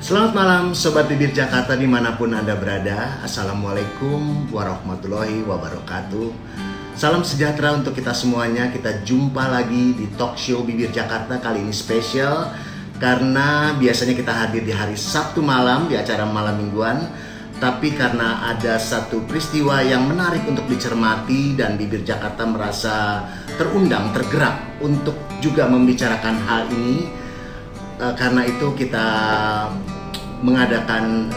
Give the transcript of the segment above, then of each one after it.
Selamat malam Sobat Bibir Jakarta dimanapun Anda berada. Assalamualaikum warahmatullahi wabarakatuh. Salam sejahtera untuk kita semuanya. Kita jumpa lagi di talk show Bibir Jakarta. Kali ini spesial karena biasanya kita hadir di hari Sabtu malam di acara malam mingguan. Tapi karena ada satu peristiwa yang menarik untuk dicermati dan Bibir Jakarta merasa terundang, tergerak untuk juga membicarakan hal ini. Karena itu kita mengadakan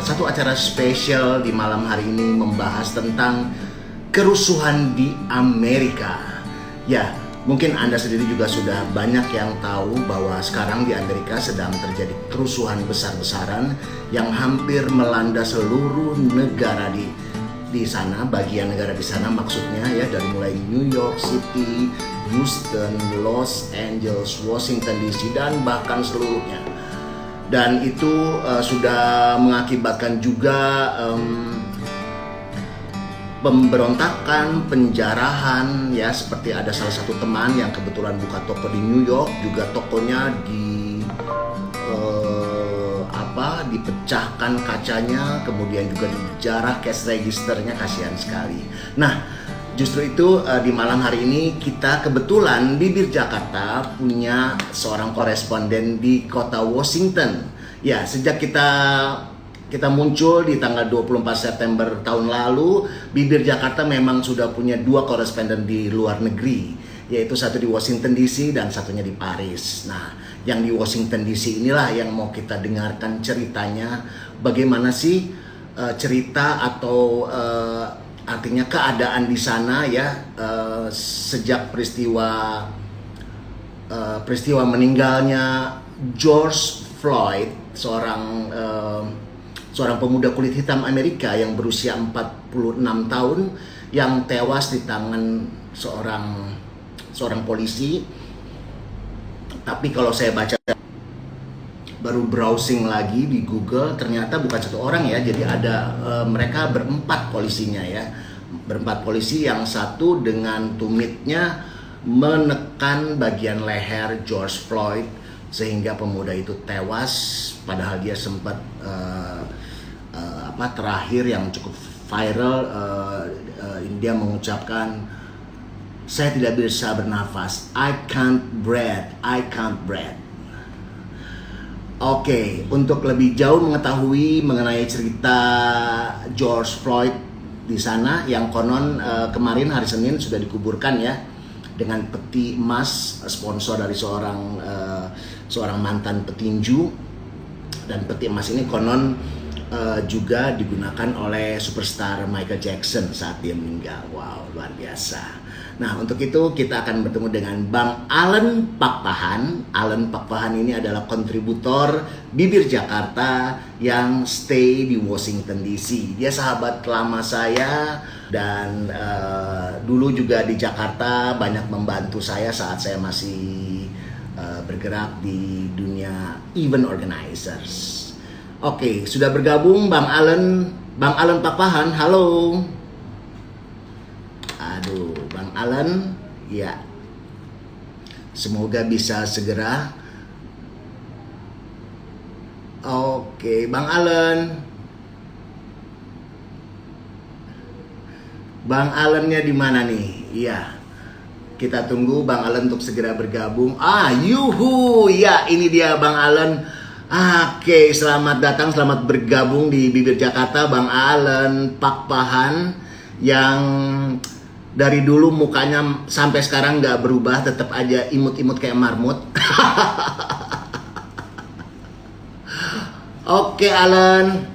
satu acara spesial di malam hari ini membahas tentang kerusuhan di Amerika. Ya, mungkin Anda sendiri juga sudah banyak yang tahu bahwa sekarang di Amerika sedang terjadi kerusuhan besar-besaran yang hampir melanda seluruh negara di sana, bagian negara di sana maksudnya ya, dari mulai New York City, Houston, Los Angeles, Washington DC dan bahkan seluruhnya. Dan itu sudah mengakibatkan juga pemberontakan, penjarahan ya, seperti ada salah satu teman yang kebetulan buka toko di New York, juga tokonya dipecahkan kacanya, kemudian juga dijarah cash registernya, kasihan sekali. Nah, justru itu di malam hari ini kita kebetulan Bibir Jakarta punya seorang koresponden di kota Washington. Ya, sejak kita muncul di tanggal 24 September tahun lalu, Bibir Jakarta memang sudah punya dua koresponden di luar negeri, yaitu satu di Washington DC dan satunya di Paris. Nah, yang di Washington DC inilah yang mau kita dengarkan ceritanya, bagaimana sih cerita atau artinya keadaan di sana ya, sejak peristiwa meninggalnya George Floyd, seorang pemuda kulit hitam Amerika yang berusia 46 tahun yang tewas di tangan seorang polisi. Tapi kalau saya baca, baru browsing lagi di Google, ternyata bukan satu orang ya, jadi ada mereka berempat polisinya ya, berempat polisi, yang satu dengan tumitnya menekan bagian leher George Floyd sehingga pemuda itu tewas, padahal dia sempat terakhir yang cukup viral, dia mengucapkan, "Saya tidak bisa bernafas, I can't breathe. Oke, untuk lebih jauh mengetahui mengenai cerita George Floyd di sana, yang konon kemarin hari Senin sudah dikuburkan ya, dengan peti emas sponsor dari seorang mantan petinju, dan peti emas ini konon juga digunakan oleh superstar Michael Jackson saat dia meninggal. Wow, luar biasa. Nah, untuk itu kita akan bertemu dengan Bang Allen Pakpahan. Allen Pakpahan ini adalah kontributor Bibir Jakarta yang stay di Washington DC. Dia sahabat lama saya dan dulu juga di Jakarta banyak membantu saya saat saya masih bergerak di dunia event organizers. Oke, sudah bergabung Bang Allen Pakpahan. Halo. Aduh, Bang Allen, ya. Semoga bisa segera. Oke, Bang Allen. Bang Allennya di mana nih? Iya. Kita tunggu Bang Allen untuk segera bergabung. Yuhu, ya ini dia Bang Allen. Oke, selamat datang, selamat bergabung di Bibir Jakarta, Bang Allen Pakpahan, yang dari dulu mukanya sampai sekarang nggak berubah, tetap aja imut-imut kayak marmut. Oke, Allen,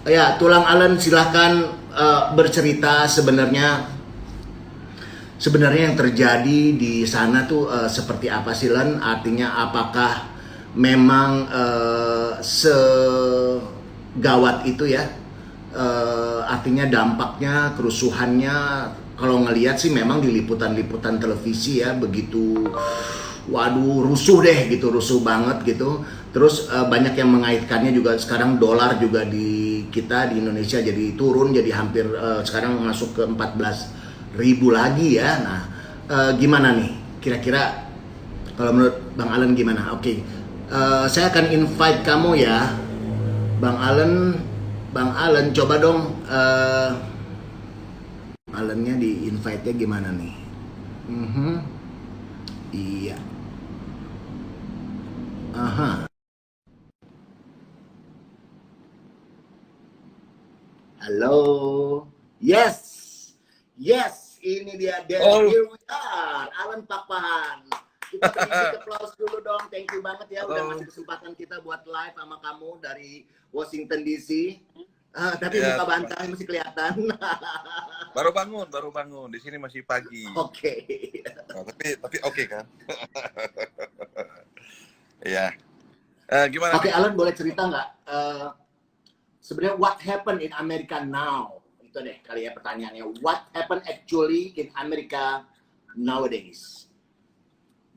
ya tulang Allen silahkan bercerita sebenarnya yang terjadi di sana tuh seperti apa sih, Len? Artinya apakah memang segawat itu ya, artinya dampaknya, kerusuhannya, kalau ngelihat sih memang di liputan-liputan televisi ya, begitu, waduh, rusuh deh gitu, rusuh banget gitu. Terus banyak yang mengaitkannya juga sekarang dolar juga di kita di Indonesia jadi turun, jadi hampir sekarang masuk ke 14.000 lagi ya. Nah, gimana nih kira-kira kalau menurut Bang Allen gimana? Oke. Saya akan invite kamu ya Bang Allen, Bang Allen, coba dong Allennya di invite-nya gimana nih? Mhm. Iya. Aha. Halo. Yes. Yes, ini dia. Then Oh, here we are. Alan Pakpahan. Kita beri big applause dulu dong. Thank you banget ya udah halo. ngasih kesempatan kita buat live sama kamu dari Washington DC. Tapi Ya, muka bantang masih kelihatan. baru bangun. Di sini masih pagi. Oke. Nah, tapi oke kan? Iya. Gimana Oke, nih? Alan boleh cerita nggak? Sebenarnya what happened in America now? Itu deh kali ya pertanyaannya. What happened actually in America nowadays?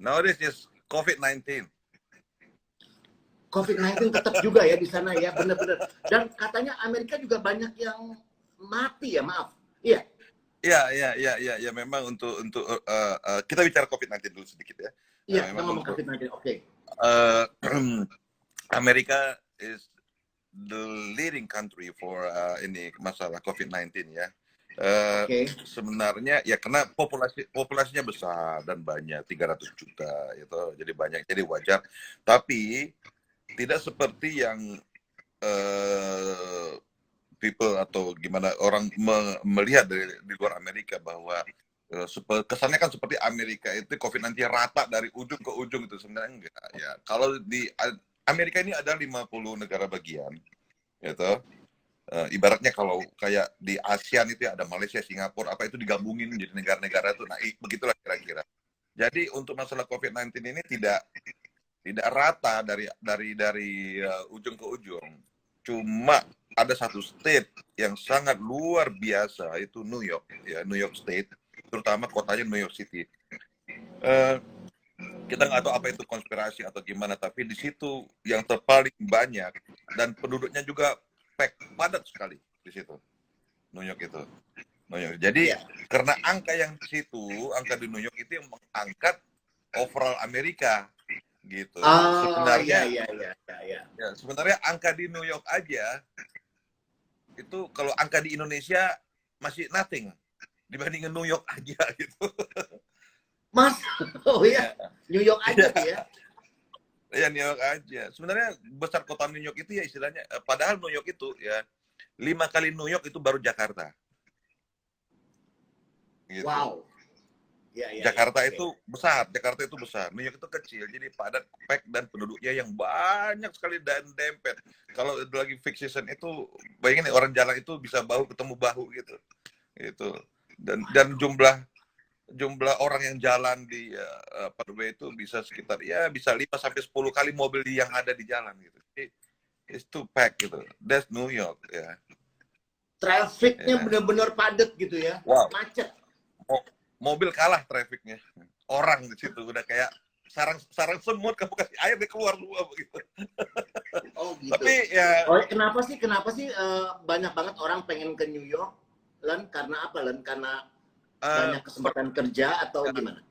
Nowadays is COVID-19. COVID-19 tetap juga ya di sana ya, bener-bener. Dan katanya Amerika juga banyak yang mati ya, maaf. Iya. Iya. Memang kita bicara COVID-19 dulu sedikit ya. Iya, kita Memang ngomong untuk COVID-19. Oke. uh, Amerika is the leading country for ini masalah COVID-19 ya. Oke. Sebenarnya ya karena populasinya besar dan banyak 300 juta itu jadi banyak jadi wajar, tapi tidak seperti yang people atau gimana orang melihat di luar Amerika bahwa kesannya kan seperti Amerika itu COVID-19 rata dari ujung ke ujung, itu sebenarnya enggak ya. Kalau di Amerika ini ada 50 negara bagian gitu. Ibaratnya kalau kayak di ASEAN itu ya ada Malaysia, Singapura, apa itu digabungin menjadi negara-negara itu. Nah, begitulah kira-kira. Jadi untuk masalah COVID-19 ini tidak rata dari ujung ke ujung. Cuma ada satu state yang sangat luar biasa, itu New York ya, New York State, terutama kotanya New York City. Kita nggak tahu apa itu konspirasi atau gimana, tapi di situ yang terpaling banyak dan penduduknya juga padat sekali di situ, New York itu. Jadi karena angka yang di situ, angka di New York itu yang mengangkat overall Amerika gitu. Sebenarnya iya. ya, sebenarnya angka di New York aja itu kalau angka di Indonesia masih nothing dibandingin New York aja gitu. Mas, oh iya, New York aja tuh ya. Ya New York aja. Sebenarnya besar kota New York itu ya istilahnya, padahal New York itu ya 5 kali New York itu baru Jakarta. Gitu. Wow. Jakarta itu besar, Jakarta itu besar, New York itu kecil, jadi padat, pack, dan penduduknya yang banyak sekali dan dempet. Kalau lagi peak season itu, bayangin orang jalan itu bisa bahu ketemu bahu gitu. Dan jumlah orang yang jalan di Parkway itu bisa sekitar ya bisa 5 sampai 10 kali mobil yang ada di jalan gitu. It's too pack gitu. That's New York ya. Trafficnya benar-benar padat gitu ya. Wow. Macet. Mobil kalah trafficnya. Orang di situ udah kayak sarang semut, kamu kasih air dia keluar semua begitu. Oh gitu. Tapi ya. Oh, kenapa sih banyak banget orang pengen ke New York, Len? Karena apa, Len? Karena banyak kesempatan kerja atau gimana?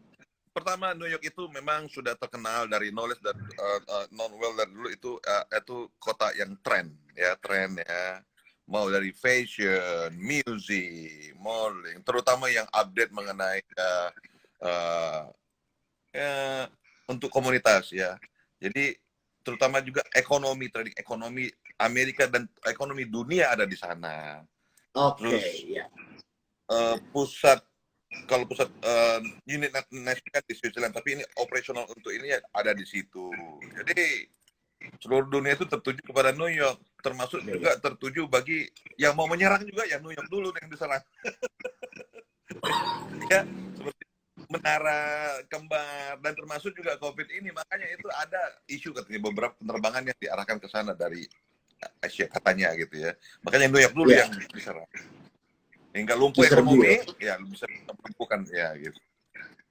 Pertama, New York itu memang sudah terkenal dari knowledge dan non-well dari dulu itu kota yang tren ya. Mau dari fashion, music, modeling, terutama yang update mengenai untuk komunitas ya. Jadi terutama juga trading ekonomi Amerika dan ekonomi dunia ada di sana. Oke, ya. Pusat unit nasional di Switzerland, tapi ini operasional untuk ini ada di situ. Jadi seluruh dunia itu tertuju kepada New York, termasuk juga tertuju bagi yang mau menyerang juga ya New York dulu yang diserang. Ya, seperti Menara Kembar dan termasuk juga COVID ini, makanya itu ada isu katanya beberapa penerbangan yang diarahkan ke sana dari Asia katanya gitu ya. Makanya New York dulu yang diserang. Hingga lumpuh ekonomi, ya bisa melumpuhkan ya gitu.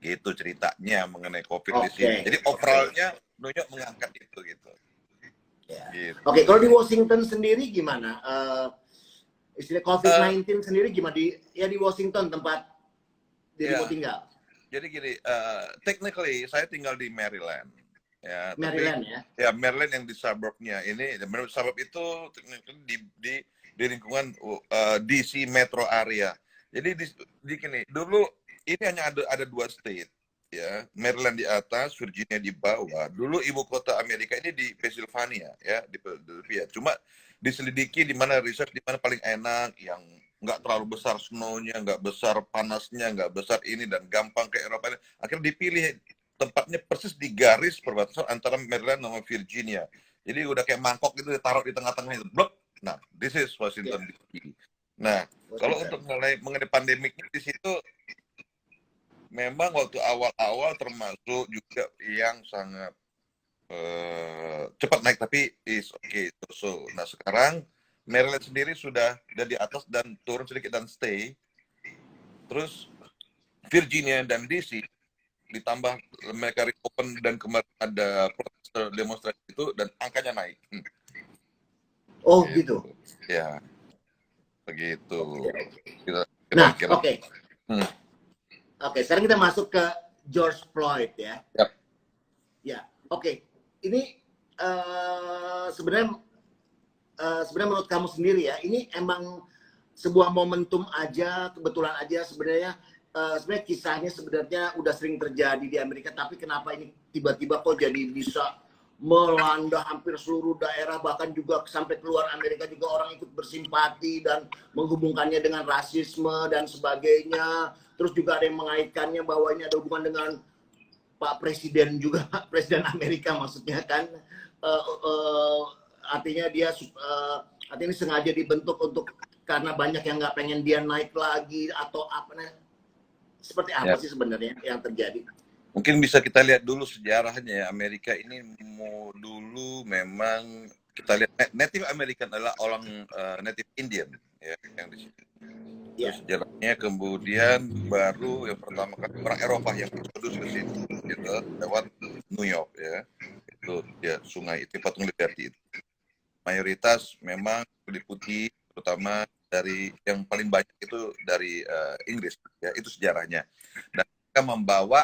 Gitu ceritanya mengenai COVID di sini. Jadi overallnya New York mengangkat itu gitu. Gitu. Oke, kalau di Washington sendiri gimana? Istilah COVID-19 sendiri gimana di Washington tempat dirimu tinggal? Jadi gini, technically saya tinggal di Maryland. ya. Tapi Maryland ya. ya Maryland yang di suburbnya ini, suburb itu di lingkungan DC metro area. Jadi di gini, dulu ini hanya ada dua state, ya, Maryland di atas, Virginia di bawah. Dulu ibu kota Amerika ini di Pennsylvania, ya, di Philadelphia. Cuma diselidiki di mana research di mana paling enak, yang nggak terlalu besar snow-nya, nggak besar panasnya, nggak besar ini, dan gampang ke Eropa. Akhirnya dipilih tempatnya persis di garis perbatasan antara Maryland sama Virginia. Jadi udah kayak mangkok gitu, ditaruh di tengah-tengah itu, blok. Nah, this is Washington DC. Nah, kalau untuk mengenai pandemiknya di situ, memang waktu awal-awal termasuk juga yang sangat cepat naik, tapi is okay. So, nah sekarang Maryland sendiri sudah di atas dan turun sedikit dan stay. Terus Virginia dan DC ditambah mereka reopen dan kemarin ada demonstrasi itu dan angkanya naik. Oh gitu. Ya, begitu. Nah, Kira-kira. oke. Oke, sekarang kita masuk ke George Floyd ya. Yep. Ya, oke. Ini sebenarnya menurut kamu sendiri ya, ini emang sebuah momentum aja, kebetulan aja sebenarnya. Sebenarnya kisahnya sebenarnya udah sering terjadi di Amerika, tapi kenapa ini tiba-tiba kok jadi bisa melanda hampir seluruh daerah, bahkan juga sampai keluar Amerika juga orang ikut bersimpati dan menghubungkannya dengan rasisme dan sebagainya. Terus juga ada yang mengaitkannya bahwa ini ada hubungan dengan Pak Presiden juga, Presiden Amerika maksudnya kan. Artinya dia artinya sengaja dibentuk untuk karena banyak yang nggak pengen dia naik lagi atau apa. Seperti apa sih sebenarnya yang terjadi? Mungkin bisa kita lihat dulu sejarahnya ya. Amerika ini dulu memang kita lihat Native American adalah orang Native Indian ya yang di sini. Terus sejarahnya kemudian baru yang pertama kali orang Eropa yang introduce ke sini gitu lewat New York ya. Itu ya sungai itu Patung Liberty itu. Mayoritas memang kulit putih, terutama dari yang paling banyak itu dari Inggris ya, itu sejarahnya. Dan mereka membawa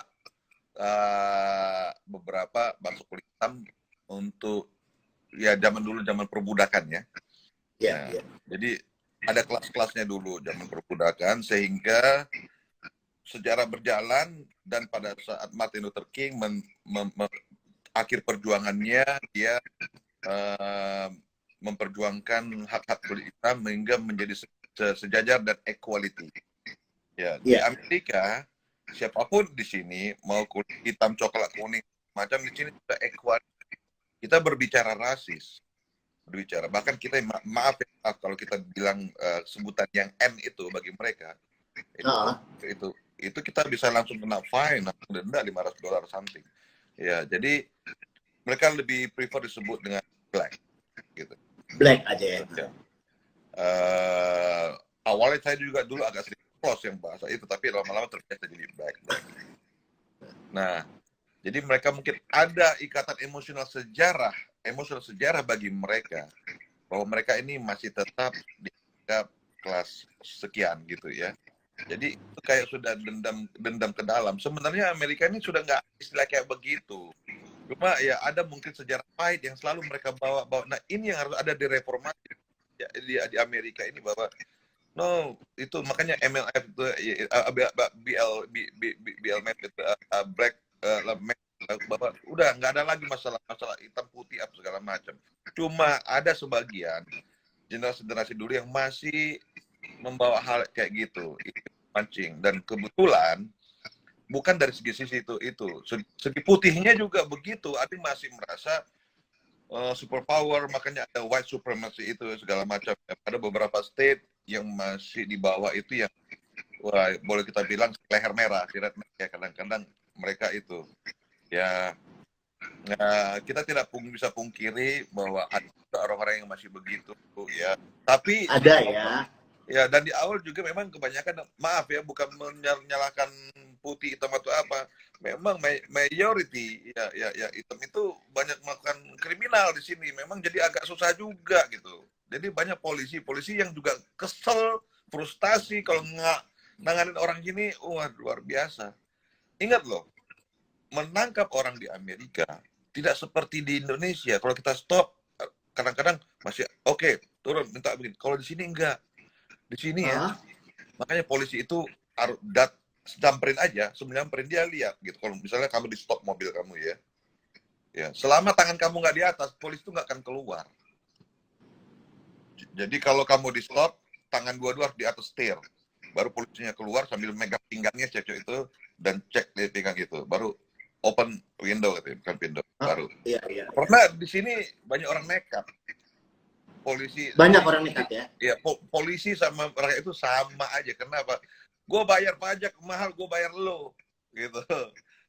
beberapa bangsa kulit hitam untuk ya zaman dulu, zaman perbudakan ya. Jadi ada kelas-kelasnya dulu zaman perbudakan, sehingga sejarah berjalan dan pada saat Martin Luther King akhir perjuangannya dia memperjuangkan hak-hak kulit hitam hingga menjadi sejajar dan equality. Ya, di Amerika siapapun di sini mau kulit hitam, coklat, kuning, macam di sini sudah equality. Kita berbicara rasis, bahkan kita maaf kalau kita bilang sebutan yang N itu bagi mereka itu kita bisa langsung kena fine, denda $500 something. Ya, jadi mereka lebih prefer disebut dengan black gitu. Black aja ya. Awalnya saya juga dulu agak sedikit close yang bahasa itu, tapi lama-lama terbiasa jadi black. Nah, jadi mereka mungkin ada ikatan emosional sejarah bagi mereka bahwa mereka ini masih tetap di kelas sekian gitu ya. Jadi itu kayak sudah dendam ke dalam. Sebenarnya Amerika ini sudah nggak istilah kayak begitu. Cuma ya ada mungkin sejarah pahit yang selalu mereka bawa. Nah ini yang harus ada di reformasi ya, di Amerika ini, bahwa no itu makanya MLF itu BLM itu black bahwa udah nggak ada lagi masalah hitam putih apa segala macam. Cuma ada sebagian generasi dulu yang masih membawa hal kayak gitu, itu pancing, dan kebetulan bukan dari segi itu segi putihnya juga begitu, ada masih merasa superpower, makanya ada white supremacy itu segala macam. Ada beberapa state yang masih di bawah itu yang boleh kita bilang leher merah, ya kadang-kadang mereka itu ya. Nah, kita tidak bisa pungkiri bahwa ada orang-orang yang masih begitu ya, tapi ada ya. Ya, dan di awal juga memang kebanyakan, maaf ya, bukan menyalahkan putih hitam atau apa. Memang majority ya hitam itu banyak melakukan kriminal di sini. Memang jadi agak susah juga gitu. Jadi banyak polisi yang juga kesel, frustasi kalau nggak nanganin orang gini, wah luar biasa. Ingat loh, menangkap orang di Amerika tidak seperti di Indonesia. Kalau kita stop, kadang-kadang masih oke, turun minta begini. Kalau di sini enggak. Di sini ya, makanya polisi itu harus samperin aja, nyamperin dia lihat gitu. Kalau misalnya kamu di stop mobil kamu ya, selama tangan kamu nggak di atas, polisi itu nggak akan keluar. Jadi kalau kamu di stop, tangan dua-dua harus di atas setir. Baru polisinya keluar sambil megang pinggangnya cewek itu dan cek dia pinggang itu. Baru open window gitu, bukan pintu. Baru. Iya. Karena di sini banyak orang nekat. Banyak orang nekat ya? Ya, polisi sama rakyat itu sama aja. Kenapa? Gue bayar pajak mahal, gue bayar lo, gitu.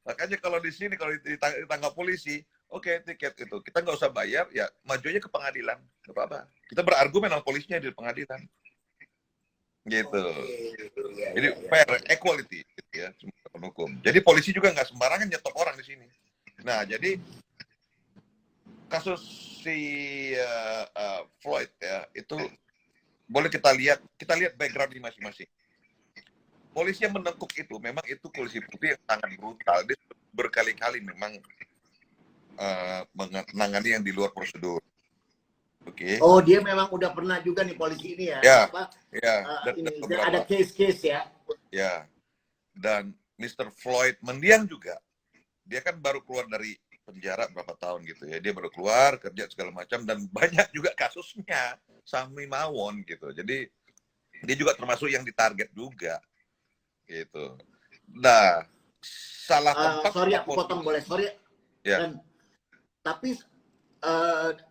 Makanya kalau di sini kalau ditangkap polisi, oke, tiket itu kita nggak usah bayar, ya maju aja ke pengadilan, nggak apa-apa. Kita berargumen sama polisinya di pengadilan, gitu. Jadi fair, equality, gitu ya, hukum. Jadi polisi juga nggak sembarangan nyetop orang di sini. Nah, jadi kasus si Floyd ya itu boleh kita lihat background di masing-masing. Polisi yang menengkuk itu memang itu polisi putih yang sangat brutal. Dia berkali-kali memang menangani yang di luar prosedur. Oke. Oh, dia memang udah pernah juga nih polisi ini ya? Ya, apa? dan Ada case-case ya? Ya, dan Mr. Floyd mendiang juga. Dia kan baru keluar dari penjara berapa tahun gitu ya. Dia baru keluar, kerja segala macam, dan banyak juga kasusnya Sami Mawon gitu. Jadi dia juga termasuk yang ditarget juga gitu. Nah, salah tempat. Sorry aku potong, boleh? Sorry. Ya. Tapi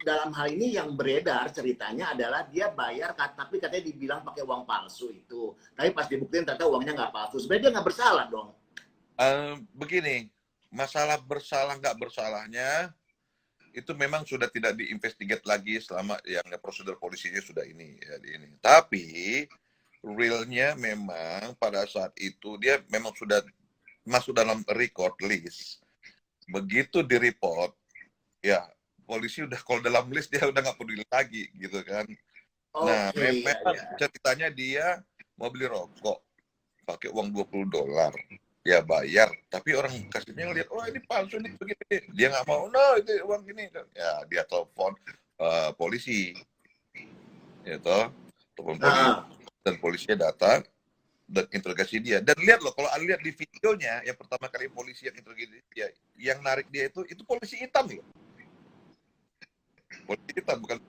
dalam hal ini yang beredar ceritanya adalah dia bayar, tapi katanya dibilang pakai uang palsu itu. Tapi pas dibuktiin ternyata uangnya nggak palsu. Sebenarnya dia nggak bersalah dong. Begini, masalah bersalah nggak bersalahnya itu memang sudah tidak diinvestigate lagi selama yang prosedur polisinya sudah ini. Tapi realnya memang pada saat itu dia memang sudah masuk dalam record list. Begitu di report, ya polisi udah kalau dalam list dia udah nggak peduli lagi gitu kan. Nah, memang ceritanya dia mau beli rokok pakai uang $20. Ya bayar, tapi orang kasirnya ngeliat, oh ini palsu nih begini, dia nggak mau, no itu uang gini, ya dia telepon polisi, gitu, telepon polisi, dan polisinya datang dan interogasi dia. Dan lihat loh, kalau lihat di videonya, yang pertama kali polisi yang interogasi dia, yang narik dia itu polisi hitam loh, polisi hitam bukan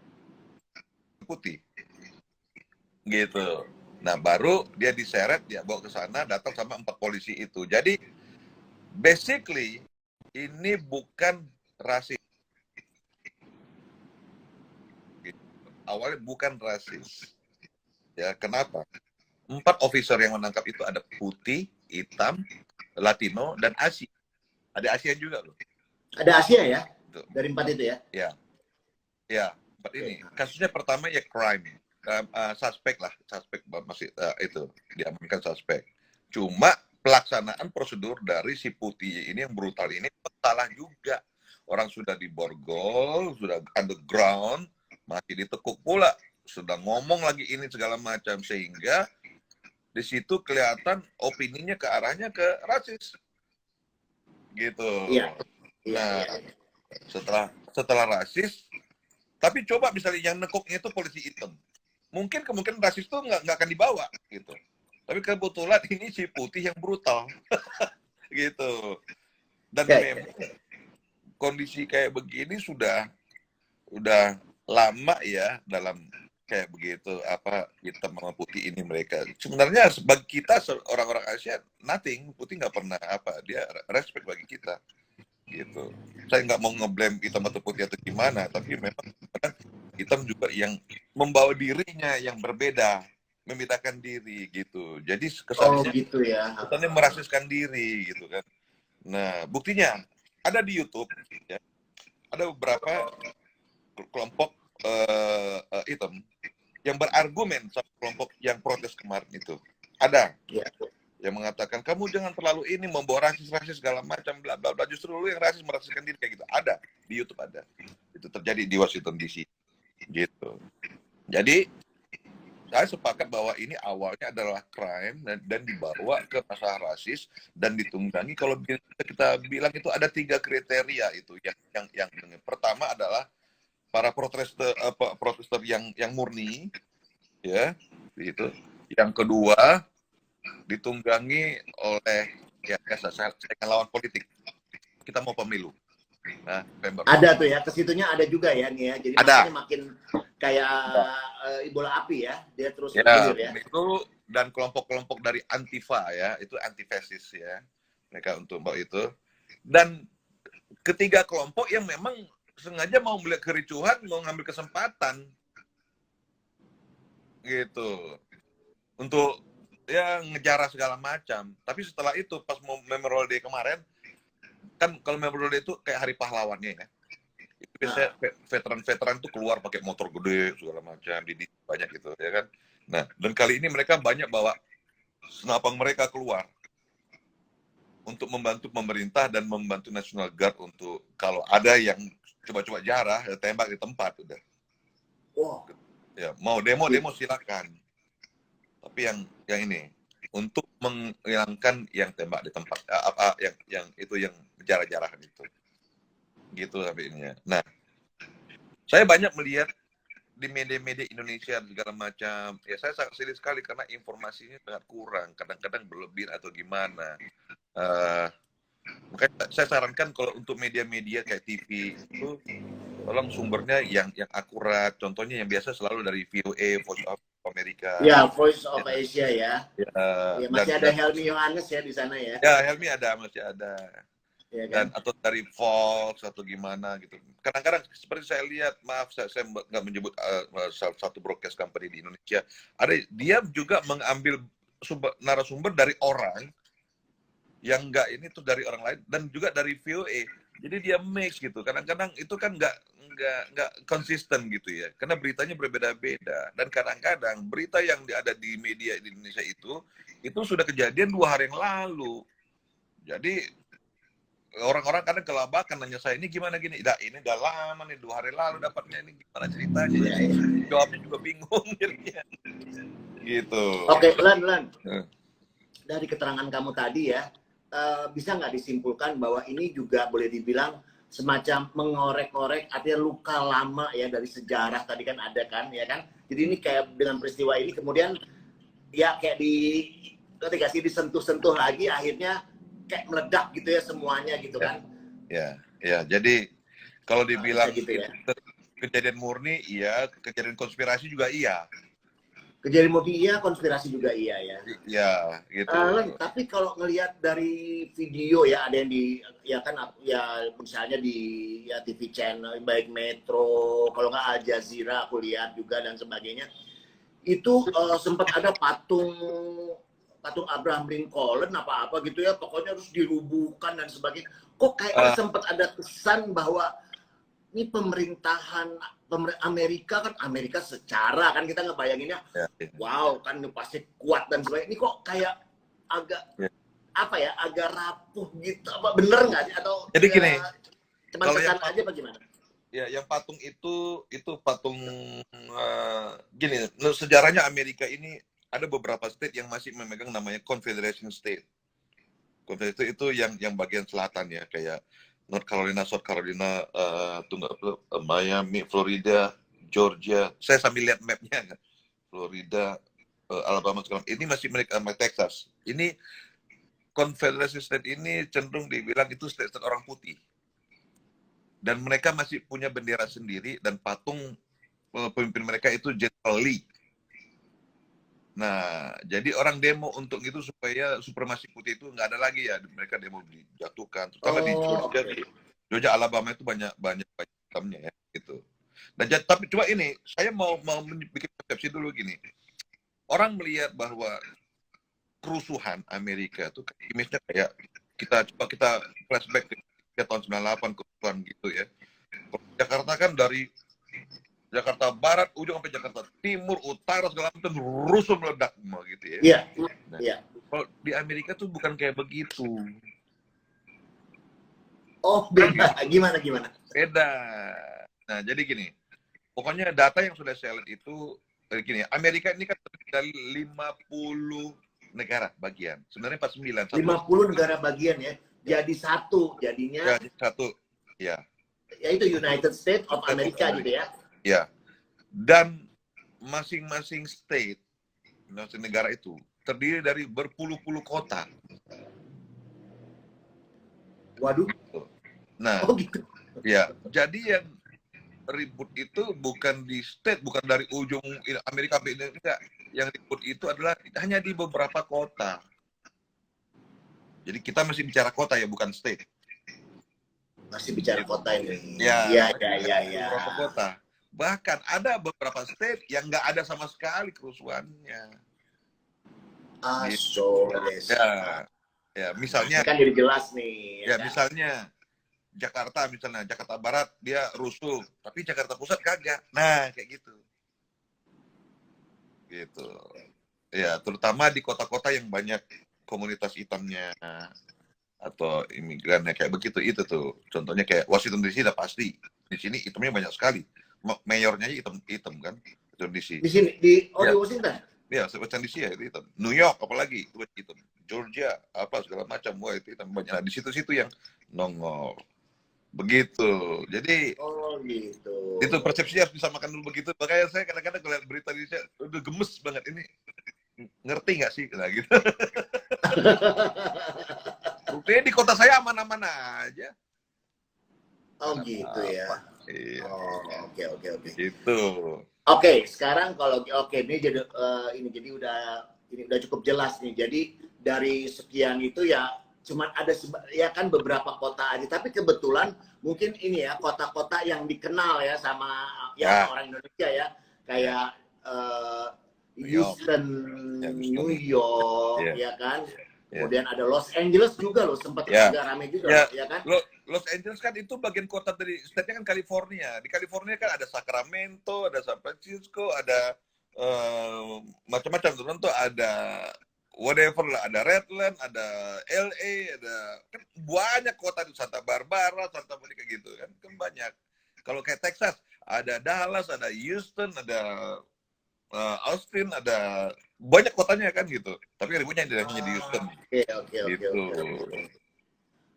putih, gitu. Nah baru dia diseret, dia bawa ke sana, datang sama 4 polisi itu. Jadi basically ini bukan rasis. Awalnya bukan rasis. Ya, kenapa? 4 officer yang menangkap itu ada putih, hitam, Latino, dan Asia. Ada Asia juga loh. Ada Asia ya? Tuh. Dari 4 itu ya? Ya, 4 ini. Kasusnya pertama ya crime. Suspek masih itu diamankan suspek. Cuma pelaksanaan prosedur dari si putih ini yang brutal ini salah juga. Orang sudah diborgol, sudah underground, masih ditekuk pula, sudah ngomong lagi ini segala macam, sehingga di situ kelihatan opininya ke arahnya ke rasis, gitu. Nah, setelah rasis, tapi coba misalnya yang nekuknya itu polisi hitam, mungkin kemungkinan rasis itu nggak akan dibawa gitu. Tapi kebetulan ini si putih yang brutal, gitu. Dan memang kondisi kayak begini sudah lama ya dalam kayak begitu hitam sama putih ini mereka. Sebenarnya bagi kita orang-orang Asia nothing, putih nggak pernah dia respect bagi kita, gitu. Saya nggak mau ngeblame hitam atau putih atau gimana, tapi memang hitam juga yang membawa dirinya yang berbeda, membedakan diri gitu. Jadi kesannya gitu ya. Kesannya merasiskan diri gitu kan. Nah, buktinya ada di YouTube ya. Ada beberapa kelompok hitam yang berargumen sama kelompok yang protes kemarin itu. Ada yang mengatakan kamu jangan terlalu ini membawa rasis segala macam bla bla bla, justru lu yang rasis merasiskan diri kayak gitu. Ada di YouTube, ada. Itu terjadi di Washington DC. Gitu. Jadi saya sepakat bahwa ini awalnya adalah crime dan dibawa ke masalah rasis dan ditunggangi. Kalau kita bilang itu ada 3 kriteria itu yang pertama adalah para protester yang murni, ya itu. Yang kedua ditunggangi oleh saya lawan politik. Kita mau pemilu. Nah, November. Ada tuh ya, kesitunya ada juga ya nih ya. Jadi Ada. makanya makin kayak bola api ya, dia terus Ya, bergulir ya. itu dan kelompok-kelompok dari Antifa ya, itu antifasis ya. Mereka untuk bawa itu. Dan ketiga kelompok yang memang sengaja mau melihat kericuhan, mau ngambil kesempatan gitu untuk ya ngejarah segala macam. Tapi setelah itu pas mau Memorial Day kemarin, kan kalau Memorial Day itu kayak hari pahlawannya ya. Itu biasanya veteran-veteran tuh keluar pakai motor gede segala macam, banyak gitu ya kan. Nah, dan kali ini mereka banyak bawa senapang mereka keluar untuk membantu pemerintah dan membantu National Guard untuk kalau ada yang coba-coba jarah, tembak di tempat udah. Wow. Ya, mau demo silakan. Tapi yang ini untuk menghilangkan yang tembak di tempat yang itu yang jarah-jarahan itu. Gitu tapi ininya. Nah, saya banyak melihat di media-media Indonesia segala macam, ya saya sangat sedih sekali karena informasinya sangat kurang, kadang-kadang berlebihan atau gimana. Makanya saya sarankan kalau untuk media-media kayak TV itu, tolong sumbernya yang akurat. Contohnya yang biasa selalu dari VOA, Voice of America. Ya, Voice of Asia ya. Ya, masih ada Dan Helmi Yohanes ya di sana ya. ya, Helmi masih ada. Ya kan? Dan atau dari Fox atau gimana gitu. Kadang-kadang seperti saya lihat, maaf saya nggak menyebut salah satu broadcast company di Indonesia, dia juga mengambil narasumber dari orang yang nggak ini tuh dari orang lain dan juga dari VOA. Jadi dia mix gitu. Kadang-kadang itu kan nggak konsisten gitu ya. Karena beritanya berbeda-beda dan kadang-kadang berita yang ada di media di Indonesia itu sudah kejadian 2 hari yang lalu. Jadi orang-orang kadang kelabakan nanya saya, ini gimana gini? Ini udah lama nih, 2 hari lalu dapatnya, ini gimana ceritanya? Jadi jawabnya juga bingung jadinya. Gitu. Oke, Lan. Dari keterangan kamu tadi ya, bisa nggak disimpulkan bahwa ini juga boleh dibilang semacam mengorek-orek artinya luka lama ya dari sejarah tadi kan ada kan ya kan. Jadi ini kayak dengan peristiwa ini kemudian ya kayak ketika sih disentuh-sentuh lagi akhirnya kayak meledak gitu ya semuanya gitu kan. Ya. Jadi kalau dibilang gitu ya. Kejadian murni iya, kejadian konspirasi juga iya. Kejadian murni iya, konspirasi juga iya ya. Iya, gitu. Tapi kalau ngelihat dari video ya ada yang ya kan ya misalnya di ya TV channel baik Metro, kalau nggak Al Jazeera aku lihat juga dan sebagainya. Itu sempat ada patung Abraham Lincoln apa gitu ya, pokoknya harus dirubuhkan dan sebagainya. Kok kayak sempat ada kesan bahwa ini pemerintahan Amerika kan secara kan kita ngebayanginnya wow kan pasti kuat dan sebagainya. Ini kok kayak agak agak rapuh gitu, apa bener nggak sih atau jadi gini, cuma kesan aja bagaimana? Ya, yang patung itu patung gini, sejarahnya Amerika ini ada beberapa state yang masih memegang namanya Confederation State. Confederation itu yang bagian selatan ya, kayak North Carolina, South Carolina, Miami, Florida, Georgia. Saya sambil lihat mapnya, Florida, Alabama, ini masih mereka Texas. Ini Confederation State ini cenderung dibilang itu state orang putih. Dan mereka masih punya bendera sendiri dan patung pemimpin mereka itu General Lee. Nah, jadi orang demo untuk itu supaya supremasi putih itu nggak ada lagi ya. Mereka demo dijatuhkan. Terutama di Georgia, Alabama itu banyak hitamnya ya gitu. Dan tapi cuma ini, saya mau bikin persepsi dulu gini. Orang melihat bahwa kerusuhan Amerika itu image-nya kayak kita flashback ke tahun 98 kerusuhan gitu ya. Jakarta kan dari Jakarta Barat ujung sampai Jakarta Timur, Utara segala macam rusuh meledak semua gitu ya. Iya. Nah, kalau di Amerika tuh bukan kayak begitu. Oh, beda. Gimana? Beda. Nah, jadi gini. Pokoknya data yang sudah saya lihat itu gini, Amerika ini kan terdiri dari 50 negara bagian. Sebenarnya 49. 50 negara bagian ya. Jadi satu, jadinya Ya, satu. Ya. yaitu United States of America gitu ya. Ya. Dan masing-masing state, masing negara itu terdiri dari berpuluh-puluh kota. Waduh. Nah, Oh gitu. ya, jadi yang ribut itu bukan di state, bukan dari ujung Amerika ke Indonesia. Yang ribut itu adalah hanya di beberapa kota. Jadi kita masih bicara kota ya, bukan state. Masih bicara kota ini. Ya, Ya. beberapa kota. Bahkan ada beberapa state yang nggak ada sama sekali kerusuhannya. Aso, Ya, misalnya. kan jadi jelas nih. Ya, misalnya Jakarta, Jakarta Barat dia rusuh, tapi Jakarta Pusat kagak. Nah, kayak gitu. Gitu. Ya, terutama di kota-kota yang banyak komunitas hitamnya atau imigrannya kayak begitu itu tuh. Contohnya kayak Washington DC udah pasti. Di sini hitamnya banyak sekali. Mayornya hitam kan, Washington DC. Di sini di Washington. Ya, Washington DC ya itu hitam. New York apalagi itu hitam. Georgia apa segala macam, wah itu hitam banyak. Nah, di situ-situ yang nongol. Begitu. Jadi gitu. itu persepsinya harus disamakan dulu begitu. Makanya saya kadang-kadang ngeliat berita di Indonesia udah gemes banget ini. Ngerti nggak sih? Nah, gitu. Buktinya di kota saya aman-aman aja. Oh gitu ya. Iya. Oh, oke. Gitu. Oke, sekarang kalau ini jadi udah cukup jelas nih. Jadi dari sekian itu ya cuman ada ya kan beberapa kota aja, tapi kebetulan mungkin ini ya kota-kota yang dikenal ya sama ya orang Indonesia ya, kayak Houston, New York, ya kan. Kemudian ada Los Angeles juga loh, sempat agak rame juga ya kan. Los Angeles kan itu bagian kota dari state-nya kan California. Di California kan ada Sacramento, ada San Francisco, ada macam-macam. Toronto ada whatever lah, ada Redland, ada LA, ada kan banyak kota di Santa Barbara, Santa Monica gitu kan banyak. Kalau kayak Texas ada Dallas, ada Houston, ada Austin, ada banyak kotanya kan gitu. Tapi ributnya hanya di Houston. Oke.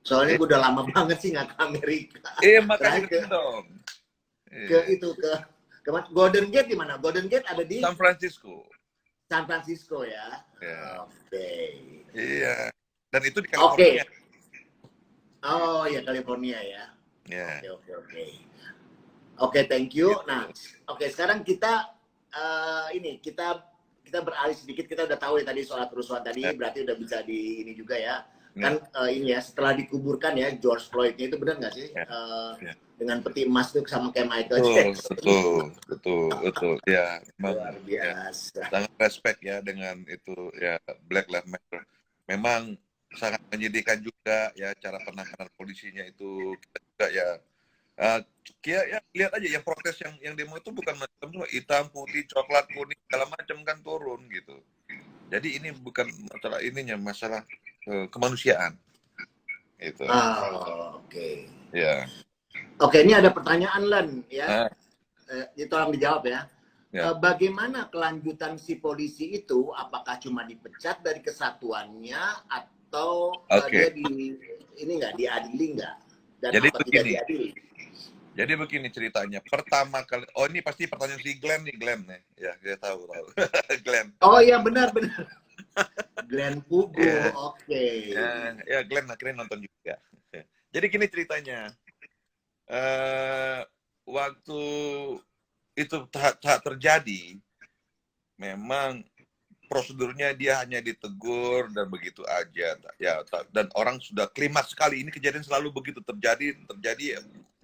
Soalnya gue udah lama banget sih nggak ke Amerika. Makanya ke dong. Ke Golden Gate di mana? Golden Gate ada di San Francisco. San Francisco ya. Oke. Iya. Dan itu di California. Oh ya, California ya. Oke. Oke, thank you. Nah, sekarang kita kita beralih sedikit. Kita udah tahu ya tadi soal kerusuhan tadi, berarti udah bisa di ini juga ya. Kan ini ya setelah dikuburkan ya George Floyd-nya itu benar nggak sih? Dengan peti emas itu sama kayak Michael Jackson. Betul. Ya, luar biasa. Sangat respect ya dengan itu ya, Black Lives Matter. Memang sangat menyedihkan juga ya cara penanganan polisinya itu. Kita juga ya lihat aja yang protes yang demo itu bukan macam semua hitam, putih, coklat, kuning segala macam kan turun gitu. Jadi ini bukan masalah ininya, masalah kemanusiaan. Itu. Oke. Ya. Oke, ini ada pertanyaan Len ya. Itu tolong dijawab ya. Bagaimana kelanjutan si polisi itu? Apakah cuma dipecat dari kesatuannya atau dia diadili nggak? Dan jadi apa tidak diadili? Jadi begini ceritanya. Pertama kali, ini pasti pertanyaan si Glenn nih, ya dia tahu. Glenn. Oh iya benar. Glenn Pugu, oke. Ya Glenn akhirnya nonton juga. Jadi gini ceritanya. Waktu itu tahap terjadi, memang prosedurnya dia hanya ditegur dan begitu aja. Ya, dan orang sudah klimaks sekali. Ini kejadian selalu begitu terjadi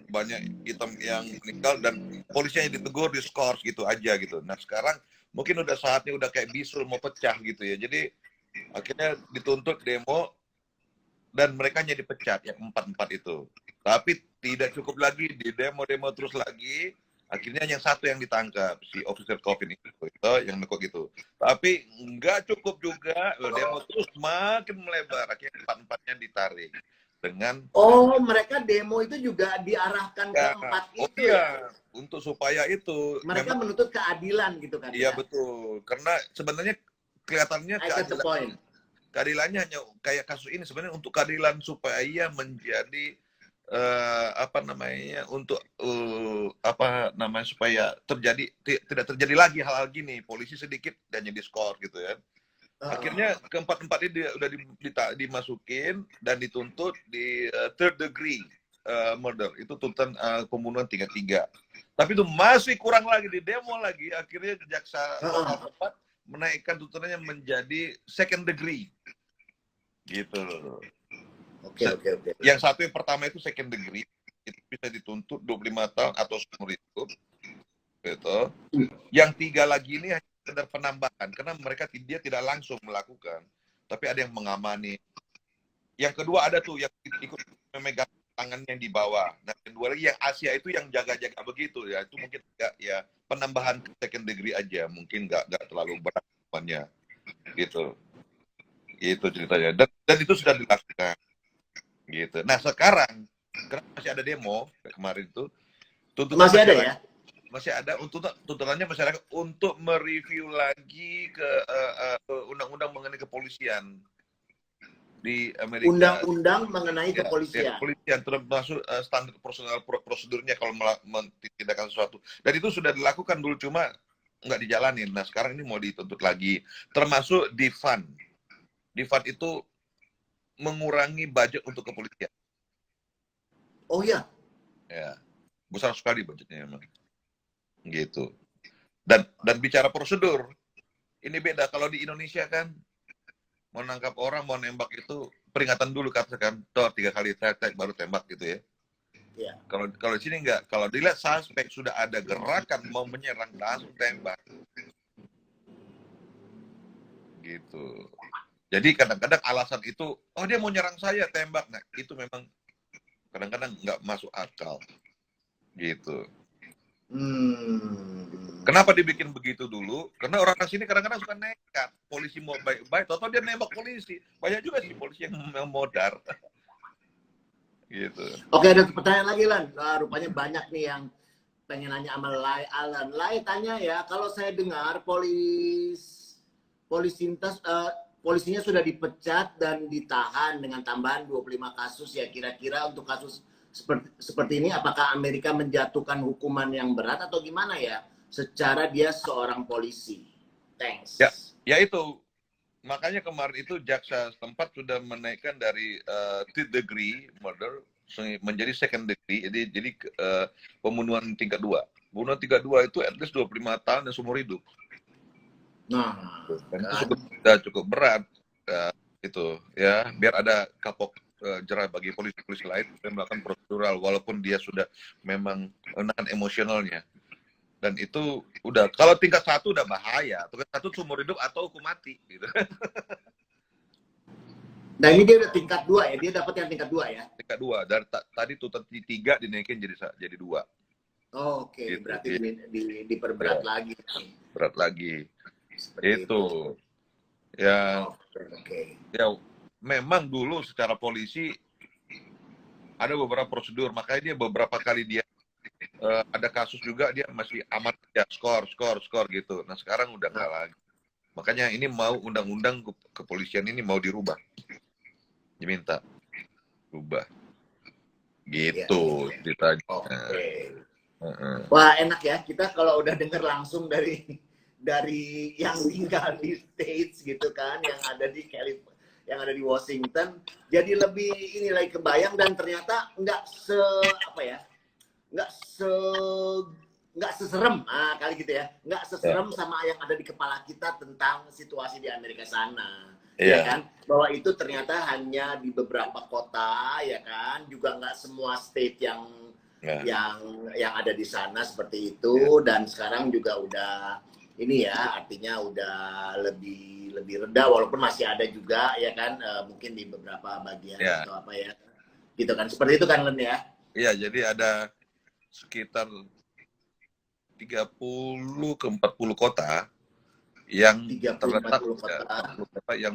banyak hitam yang meninggal dan polisinya ditegur, diskors gitu aja gitu. Nah sekarang mungkin udah saatnya udah kayak bisul mau pecah gitu ya. Jadi akhirnya dituntut demo dan mereka hanya dipecat yang 4 itu. Tapi tidak cukup lagi, di demo terus lagi. Akhirnya yang satu yang ditangkap, si Officer Coffin itu yang nekuk gitu. Tapi nggak cukup juga, demo terus makin melebar. Akhirnya 4-4-nya ditarik. dengan Oh, mereka demo itu juga diarahkan ke ya, empat oh itu ya. iya, untuk supaya itu Mereka memang menuntut keadilan gitu kan iya ya. betul. Karena sebenarnya kelihatannya I get the point. keadilannya hanya kayak kasus ini sebenarnya untuk keadilan supaya ia menjadi apa namanya untuk apa namanya supaya tidak terjadi lagi hal-hal gini, polisi sedikit dan jadi skor gitu ya. Akhirnya keempat-empat ini udah dimasukin dan dituntut di third degree murder, itu tuntutan pembunuhan tingkat 3. Tapi itu masih kurang lagi, di demo lagi, akhirnya jaksa lokal tempat menaikkan tuntutannya menjadi second degree gitu. Oke. Yang satu yang pertama itu second degree, itu bisa dituntut 25 tahun atau seumur hidup gitu. Yang 3 lagi ini hanya sekedar penambahan karena dia tidak langsung melakukan, tapi ada yang mengamani. Yang kedua ada tuh yang ikut memegang tangan yang di bawah. Nah, yang dua lagi yang Asia itu yang jaga-jaga begitu ya. Itu mungkin ya penambahan second degree aja, mungkin nggak terlalu berat hukumannya gitu. Itu ceritanya. Dan itu sudah dilakukan gitu. Nah, sekarang kenapa masih ada demo kemarin itu? Tuntutan Masih ada masyarakat ya? masih ada tuntutannya masyarakat untuk mereview lagi ke undang-undang mengenai kepolisian di Amerika. Undang-undang mengenai Ya, kepolisian. kepolisian termasuk standar prosedurnya kalau tindakan sesuatu. Dan itu sudah dilakukan dulu cuma nggak dijalanin. Nah sekarang ini mau dituntut lagi. Termasuk defund. Defund itu mengurangi budget untuk kepolisian. Oh ya. Ya, besar sekali budgetnya memang. Gitu. Dan bicara prosedur, ini beda. Kalau di Indonesia kan mau nangkap orang, mau nembak itu peringatan dulu katakan, 3 kali tek baru tembak gitu ya. Ya. Kalau di sini enggak, kalau dilihat suspek sudah ada gerakan mau menyerang langsung tembak. Gitu. Jadi kadang-kadang alasan itu, oh dia mau nyerang saya tembak. Nah, itu memang kadang-kadang nggak masuk akal. Gitu. Kenapa dibikin begitu dulu? Karena orang sini kadang-kadang suka nekat. Polisi mau baik-baik, atau dia nembak polisi. Banyak juga sih polisi yang modar. Gitu. Oke, ada pertanyaan lagi Lan. Rupanya banyak nih yang pengen nanya sama Lai Alan. Lai tanya ya, kalau saya dengar polisinya sudah dipecat dan ditahan dengan tambahan 25 kasus ya, kira-kira untuk kasus seperti ini apakah Amerika menjatuhkan hukuman yang berat atau gimana ya? Secara dia seorang polisi. Thanks. Ya itu. Makanya kemarin itu jaksa setempat sudah menaikkan dari third degree murder menjadi second degree, jadi pembunuhan tingkat 2. Pembunuhan tingkat 2 itu at least 25 tahun dan seumur hidup. Nah, dan itu cukup berat itu ya, biar ada kapok jerah bagi polisi-polisi lain yang melakukan prosedural walaupun dia sudah memang menahan emosionalnya. Dan itu udah, kalau tingkat 1 udah bahaya, tingkat 1 seumur hidup atau hukum mati gitu. Nah ini dia udah tingkat 2 ya, dia dapat yang tingkat 2 ya? Tingkat 2, dari tadi tuntutan 3 dinaikin jadi 2. Oh, oke, gitu. berarti diperberat ya. Lagi. Berat lagi. Itu. Ya. Okay. Ya, memang dulu secara polisi ada beberapa prosedur, makanya dia beberapa kali dia ada kasus juga dia masih aman ya, skor gitu. Nah sekarang udah nggak lagi. Makanya ini mau undang-undang kepolisian ini mau dirubah, diminta rubah gitu ceritanya. Oke. Wah enak ya, kita kalau udah dengar langsung dari yang tinggal di States gitu kan, yang ada di California, yang ada di Washington, jadi lebih ini lagi kebayang, dan ternyata nggak seserem kali gitu ya, nggak seserem sama yang ada di kepala kita tentang situasi di Amerika sana, ya kan, bahwa itu ternyata hanya di beberapa kota, ya kan, juga nggak semua state yang ada di sana seperti itu, dan sekarang juga udah ini ya, artinya udah lebih rendah, walaupun masih ada juga ya kan, mungkin di beberapa bagian atau apa ya, gitu kan, seperti itu kan Len ya? Iya, jadi ada sekitar 30 ke 40 kota yang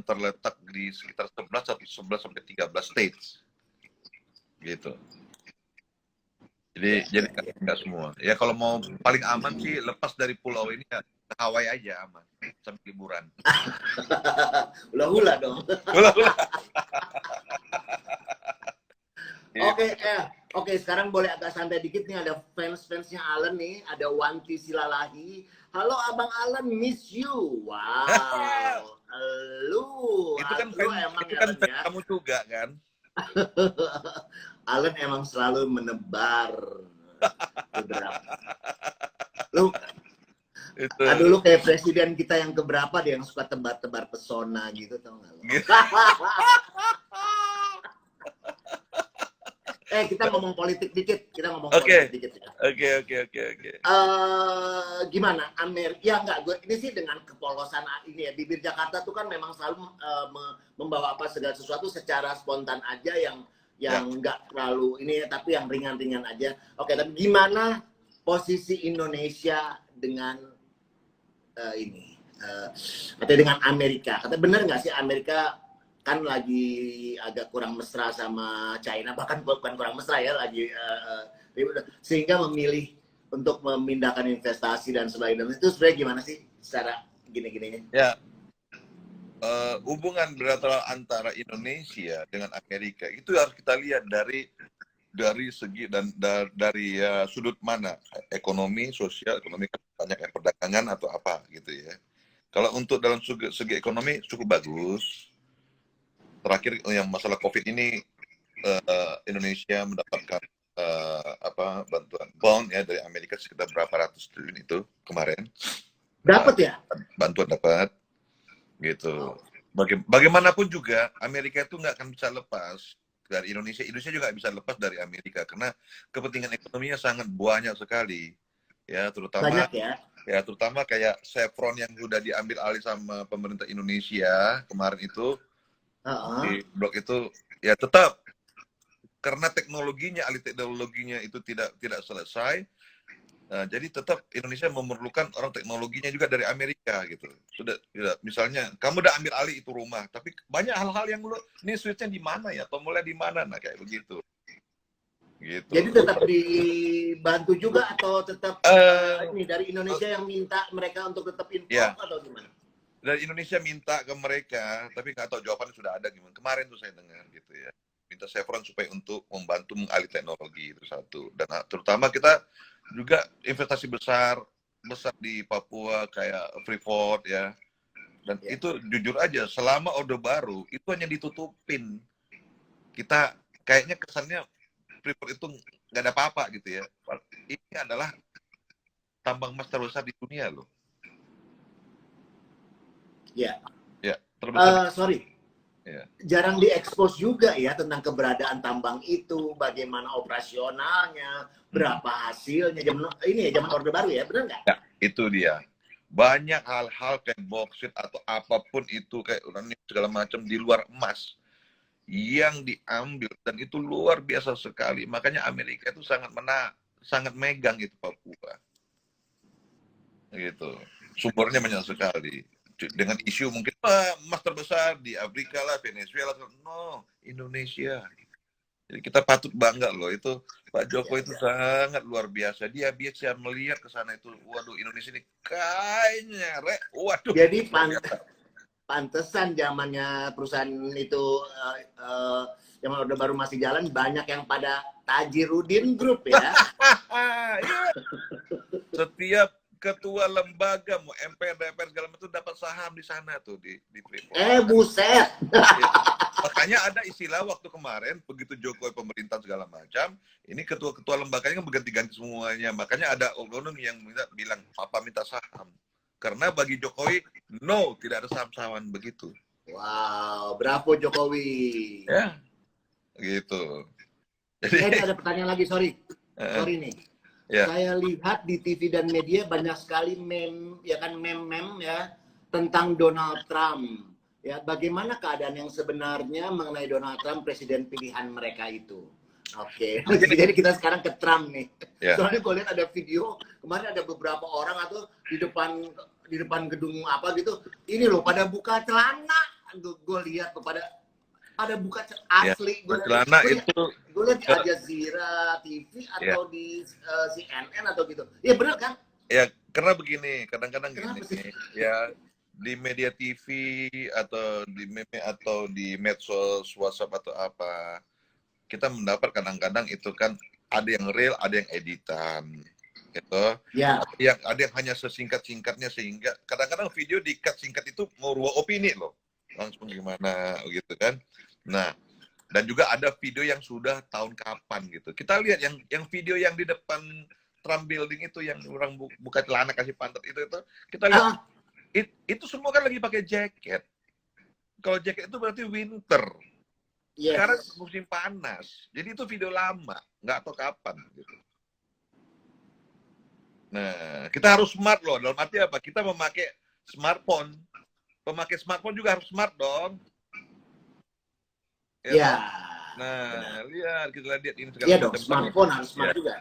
terletak di sekitar 11 sampai 13 states. gitu. Jadi nggak semua. Ya kalau mau paling aman sih lepas dari pulau ini ya ke Hawaii aja aman sambil liburan. Hula-hula dong. Ulah. Oke, sekarang boleh agak santai dikit nih, ada fans-fansnya Alan nih, ada Wanti Silalahi. Halo Abang Alan, miss you. Wow. Itu kan Lu emang itu kan Alan fans ya. kamu juga kan? Alan emang selalu menebar beberapa. Lu Itu. Aduh, lu kayak presiden kita yang keberapa deh yang suka tebar-tebar pesona gitu, tau gak lu? Gitu. Kita ngomong politik dikit, Oke. politik dikit ya. Oke. Gimana ya enggak, gue ini sih dengan kepolosan ini ya, bibir Jakarta tuh kan memang selalu membawa apa segala sesuatu secara spontan aja yang enggak terlalu ini, tapi yang ringan-ringan aja. Oke, tapi gimana posisi Indonesia dengan ini katanya dengan Amerika? Katanya bener nggak sih Amerika kan lagi agak kurang mesra sama China, bahkan bukan kurang mesra ya, lagi sehingga memilih untuk memindahkan investasi dan sebagainya. Itu sebenarnya gimana sih secara gini-gininya? Ya, hubungan bilateral antara Indonesia dengan Amerika itu harus kita lihat dari segi dan dari sudut mana, ekonomi, sosial, ekonomi banyak perdagangan atau apa gitu ya. Kalau untuk dalam segi ekonomi cukup bagus. Terakhir yang masalah COVID ini Indonesia mendapatkan bantuan bond ya dari Amerika sekitar berapa ratus triliun itu kemarin. Dapat ya? Bantuan dapat gitu. Bagaimanapun juga Amerika itu nggak akan bisa lepas dari Indonesia. Indonesia juga nggak bisa lepas dari Amerika karena kepentingan ekonominya sangat banyak sekali. Ya, terutama banyak ya. Ya, terutama kayak Chevron yang sudah diambil alih sama pemerintah Indonesia kemarin itu. Di blok itu ya tetap karena teknologinya, alih teknologinya itu tidak selesai. Jadi tetap Indonesia memerlukan orang teknologinya juga dari Amerika gitu. Sudah misalnya kamu udah ambil alih itu rumah, tapi banyak hal-hal yang ini switch-nya di mana ya, tombolnya di mana, nah kayak begitu. Gitu. Jadi tetap dibantu juga atau tetap ini dari Indonesia yang minta mereka untuk tetap impor atau gimana? Dari Indonesia minta ke mereka, tapi nggak tahu jawabannya sudah ada gimana. Kemarin tuh saya dengar gitu ya, minta Chevron supaya untuk membantu mengalih teknologi itu satu. Dan terutama kita juga investasi besar di Papua kayak Freeport ya. Dan itu jujur aja, selama Orde Baru itu hanya ditutupin. Kita kayaknya kesannya Freeport itu nggak ada apa-apa gitu ya. Ini adalah tambang emas terbesar di dunia loh. Ya. Terbesar. Jarang diekspos juga ya tentang keberadaan tambang itu, bagaimana operasionalnya, berapa hasilnya. Zaman Orde Baru ya, benar nggak? Ya, itu dia. Banyak hal-hal kayak boksit atau apapun itu kayak uranium segala macam di luar emas yang diambil dan itu luar biasa sekali. Makanya Amerika itu sangat megang itu Papua. Gitu. Sumbernya banyak sekali. Dengan isu mungkin emas terbesar di Afrika lah, Venezuela, no, Indonesia. Jadi kita patut bangga loh, itu Pak Jokowi itu sangat luar biasa. Dia biasa melihat ke sana itu, waduh Indonesia ini kayaknya, waduh. Jadi pantesan zamannya perusahaan itu zaman Orde Baru masih jalan, banyak yang pada Tajirudin Group ya. Setiap ketua lembaga mau MPR, DPR segala macam dapat saham di sana tuh di Freeport. Buset. Makanya ada istilah waktu kemarin begitu Jokowi pemerintah segala macam, ini ketua-ketua lembaganya kan berganti-ganti semuanya. Makanya ada oknum yang bilang papa minta saham. Karena bagi Jokowi no, tidak ada saham-sahaman begitu. Wow, bravo Jokowi. Ya. Gitu. Jadi ada pertanyaan lagi, sorry nih. Saya lihat di TV dan media banyak sekali meme ya tentang Donald Trump. Ya, bagaimana keadaan yang sebenarnya mengenai Donald Trump, presiden pilihan mereka itu? Oke. Jadi kita sekarang ke Trump nih. Soalnya gue lihat ada video kemarin ada beberapa orang atau di depan gedung apa gitu. Ini loh pada buka celana. Gue lihat pada ada buka Ya, asli. celana itu Gue lihat di eh, Al Jazeera TV ya, atau di CNN atau gitu. Iya benar kan? ya karena begini, kadang-kadang gini, Kenapa sih? ya di media TV atau di meme atau di medsos WhatsApp atau apa, kita mendapat kadang-kadang itu kan ada yang real, ada yang editan, gitu. Ya, Ada yang hanya sesingkat-singkatnya sehingga kadang-kadang video di-cut singkat itu merubah opini loh. Langsung gimana gitu kan. Nah, dan juga ada video yang sudah tahun kapan gitu. Kita lihat yang video yang di depan Trump Building itu yang orang buka celana kasih pantat itu kita lihat ah, itu semua kan lagi pakai jaket. Kalau jaket itu berarti winter. Sekarang yes. musim panas. Jadi itu video lama, nggak tahu kapan gitu. Nah, kita harus smart loh. Dalam arti apa? Kita memakai smartphone. Pemakai smartphone juga harus smart dong. Ya Ya, toh? benar. Nah, lihat kita lihat ini segala Iya dong, macam tentang smartphone harus ya. smart juga.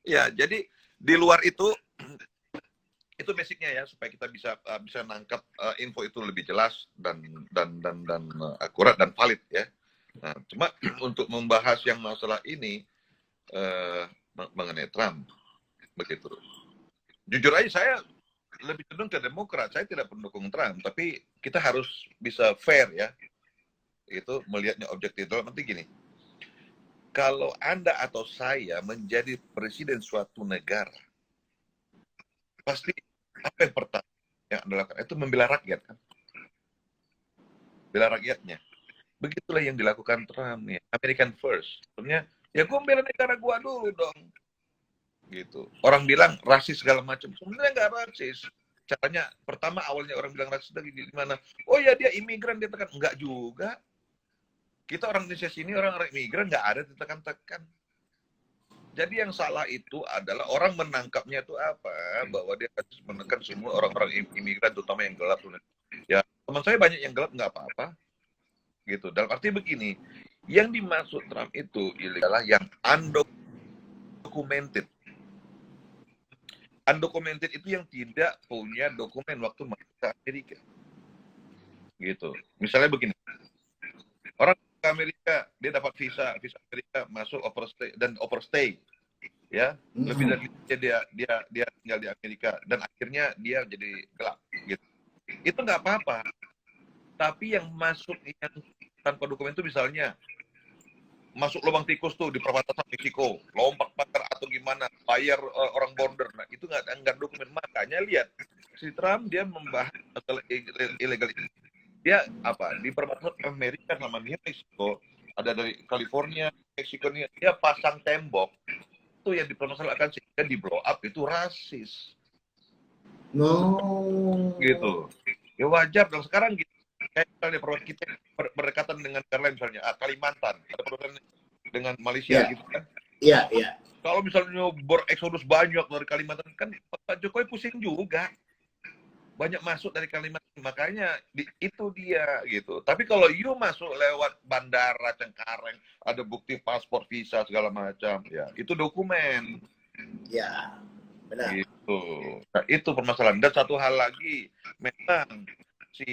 Ya, jadi di luar itu basicnya ya supaya kita bisa nangkap info itu lebih jelas dan akurat dan valid ya. Nah, cuma untuk membahas yang masalah ini mengenai Trump begitu. Jujur aja saya lebih cenderung ke Demokrat. Saya tidak pendukung Trump, tapi kita harus bisa fair ya. Itu melihatnya objektif. Dalam arti gini, kalau Anda atau saya menjadi presiden suatu negara, pasti apa yang pertama yang Anda lakukan itu membela rakyat kan? Bela rakyatnya. Begitulah yang dilakukan Trump ya. American first. Sebenarnya ya gue membela negara gue dulu dong. Gitu. Orang bilang rasis segala macam. Sebenarnya nggak rasis. Caranya pertama awalnya orang bilang rasis lagi di mana? Oh ya dia imigran dia tekan. Enggak juga. Kita orang Indonesia sini orang-orang imigran nggak ada ditekan-tekan. Jadi yang salah itu adalah orang menangkapnya itu apa? Bahwa dia menekan semua orang-orang imigran terutama yang gelap. Ya teman saya banyak yang gelap nggak apa-apa. Gitu. Dalam arti begini, yang dimaksud Trump itu adalah yang undocumented. Undocumented itu yang tidak punya dokumen waktu masuk ke Amerika. Gitu. Misalnya begini, orang ke Amerika dia dapat visa Amerika masuk overstay ya lebih dari dia tinggal di Amerika dan akhirnya dia jadi gelap gitu. Itu nggak apa-apa. Tapi yang masuk yang tanpa dokumen itu misalnya masuk lubang tikus tuh di perbatasan Meksiko, lompat pagar atau gimana, bayar orang border. Nah, itu nggak dokumen. Makanya lihat, si Trump dia membahas masalah illegal ini. Dia apa? Di perbatasan Amerika sama Meksiko, ada dari California, Meksiko nih, dia pasang tembok. Itu yang dipermasalahkan sehingga di blow up itu rasis. No. Gitu. Ya wajar dong. Sekarang gitu. Kayak misalnya kita berdekatan dengan negara lain misalnya Kalimantan ada perbatasan dengan Malaysia Ya, gitu kan. iya, iya. Kalau misalnya bereksodus banyak dari Kalimantan kan Pak Jokowi pusing juga. Banyak masuk dari Kalimantan makanya itu dia gitu. Tapi kalau you masuk lewat bandara Cengkareng ada bukti paspor visa segala macam ya itu dokumen Ya, benar. gitu. Nah, itu permasalahan. Dan satu hal lagi memang si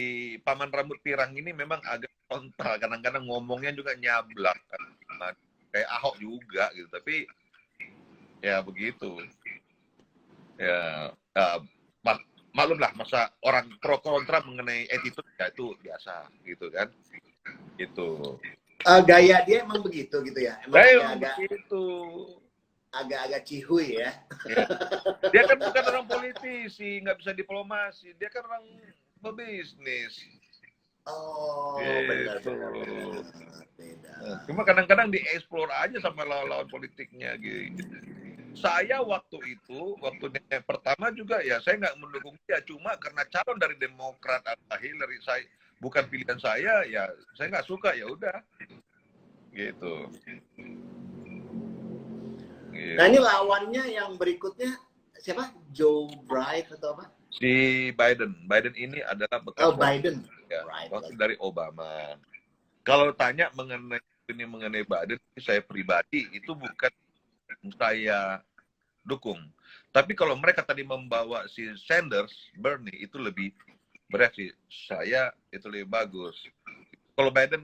paman rambut pirang ini memang agak frontal, kadang-kadang ngomongnya juga nyablak kan. Kayak Ahok juga gitu, tapi ya begitu ya, maklum lah masa orang pro kontra mengenai attitude ya itu biasa gitu kan gitu. Gaya dia emang begitu gitu ya, emang Saya agak-agak begitu agak-agak cihuy ya. ya. Dia kan bukan orang politisi, nggak bisa diplomasi, dia kan orang pebisnis. Oh, benar, Gitu. benar, benar. Beda. Cuma kadang-kadang dieksplor aja sama lawan politiknya gitu. Saya waktu yang pertama juga ya saya nggak mendukung dia, cuma karena calon dari Demokrat atau Hillary saya bukan pilihan saya, ya saya nggak suka ya udah gitu. Nah ini lawannya yang berikutnya siapa? Joe Biden atau apa? Si Biden ini adalah bekas Biden. ya, Right. wakil dari Obama. Kalau tanya mengenai Biden, saya pribadi itu bukan saya dukung. Tapi kalau mereka tadi membawa si Sanders, Bernie itu lebih bereaksi. Saya itu lebih bagus. Kalau Biden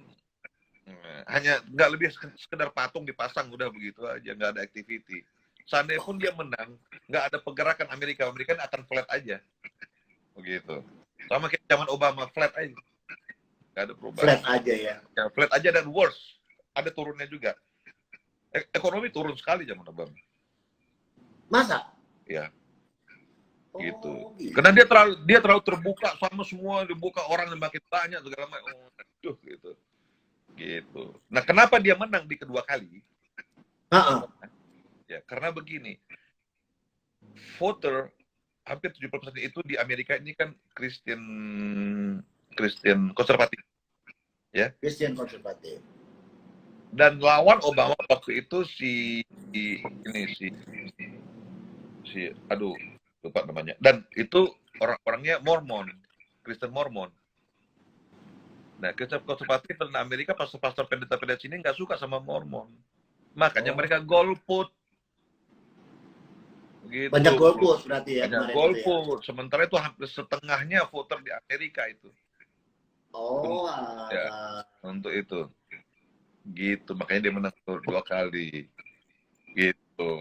Hanya nggak lebih sekedar patung dipasang udah begitu aja, nggak ada activity. Seandainya pun dia menang, nggak ada pergerakan Amerika akan flat aja, begitu. Sama kayak zaman Obama, flat aja, nggak ada perubahan. Flat aja ya. Ya, flat aja dan worse, ada turunnya juga. Ekonomi turun sekali zaman Obama. Masa? Ya, gitu. Oh, gitu. Karena dia terlalu terbuka sama semua, dibuka orang yang makin banyak segala macam. Aduh, gitu. Gitu. Nah, kenapa dia menang di kedua kali? Ya, karena begini. Voter hampir 70% itu di Amerika ini kan Kristen konservatif. Ya. Kristen konservatif. Dan lawan Obama waktu itu aduh, lupa namanya. Dan itu orang-orangnya Mormon, Kristen Mormon. Nah, Kristen konservatif dan Amerika pastor-pastor pendeta-pendeta sini nggak suka sama Mormon. Makanya mereka golput. Gitu. Banyak golput berarti ya. Banyak golput. Ya. Sementara itu hampir setengahnya voter di Amerika itu. Oh, ya, untuk itu. Gitu, makanya dia menang 2 kali. Gitu.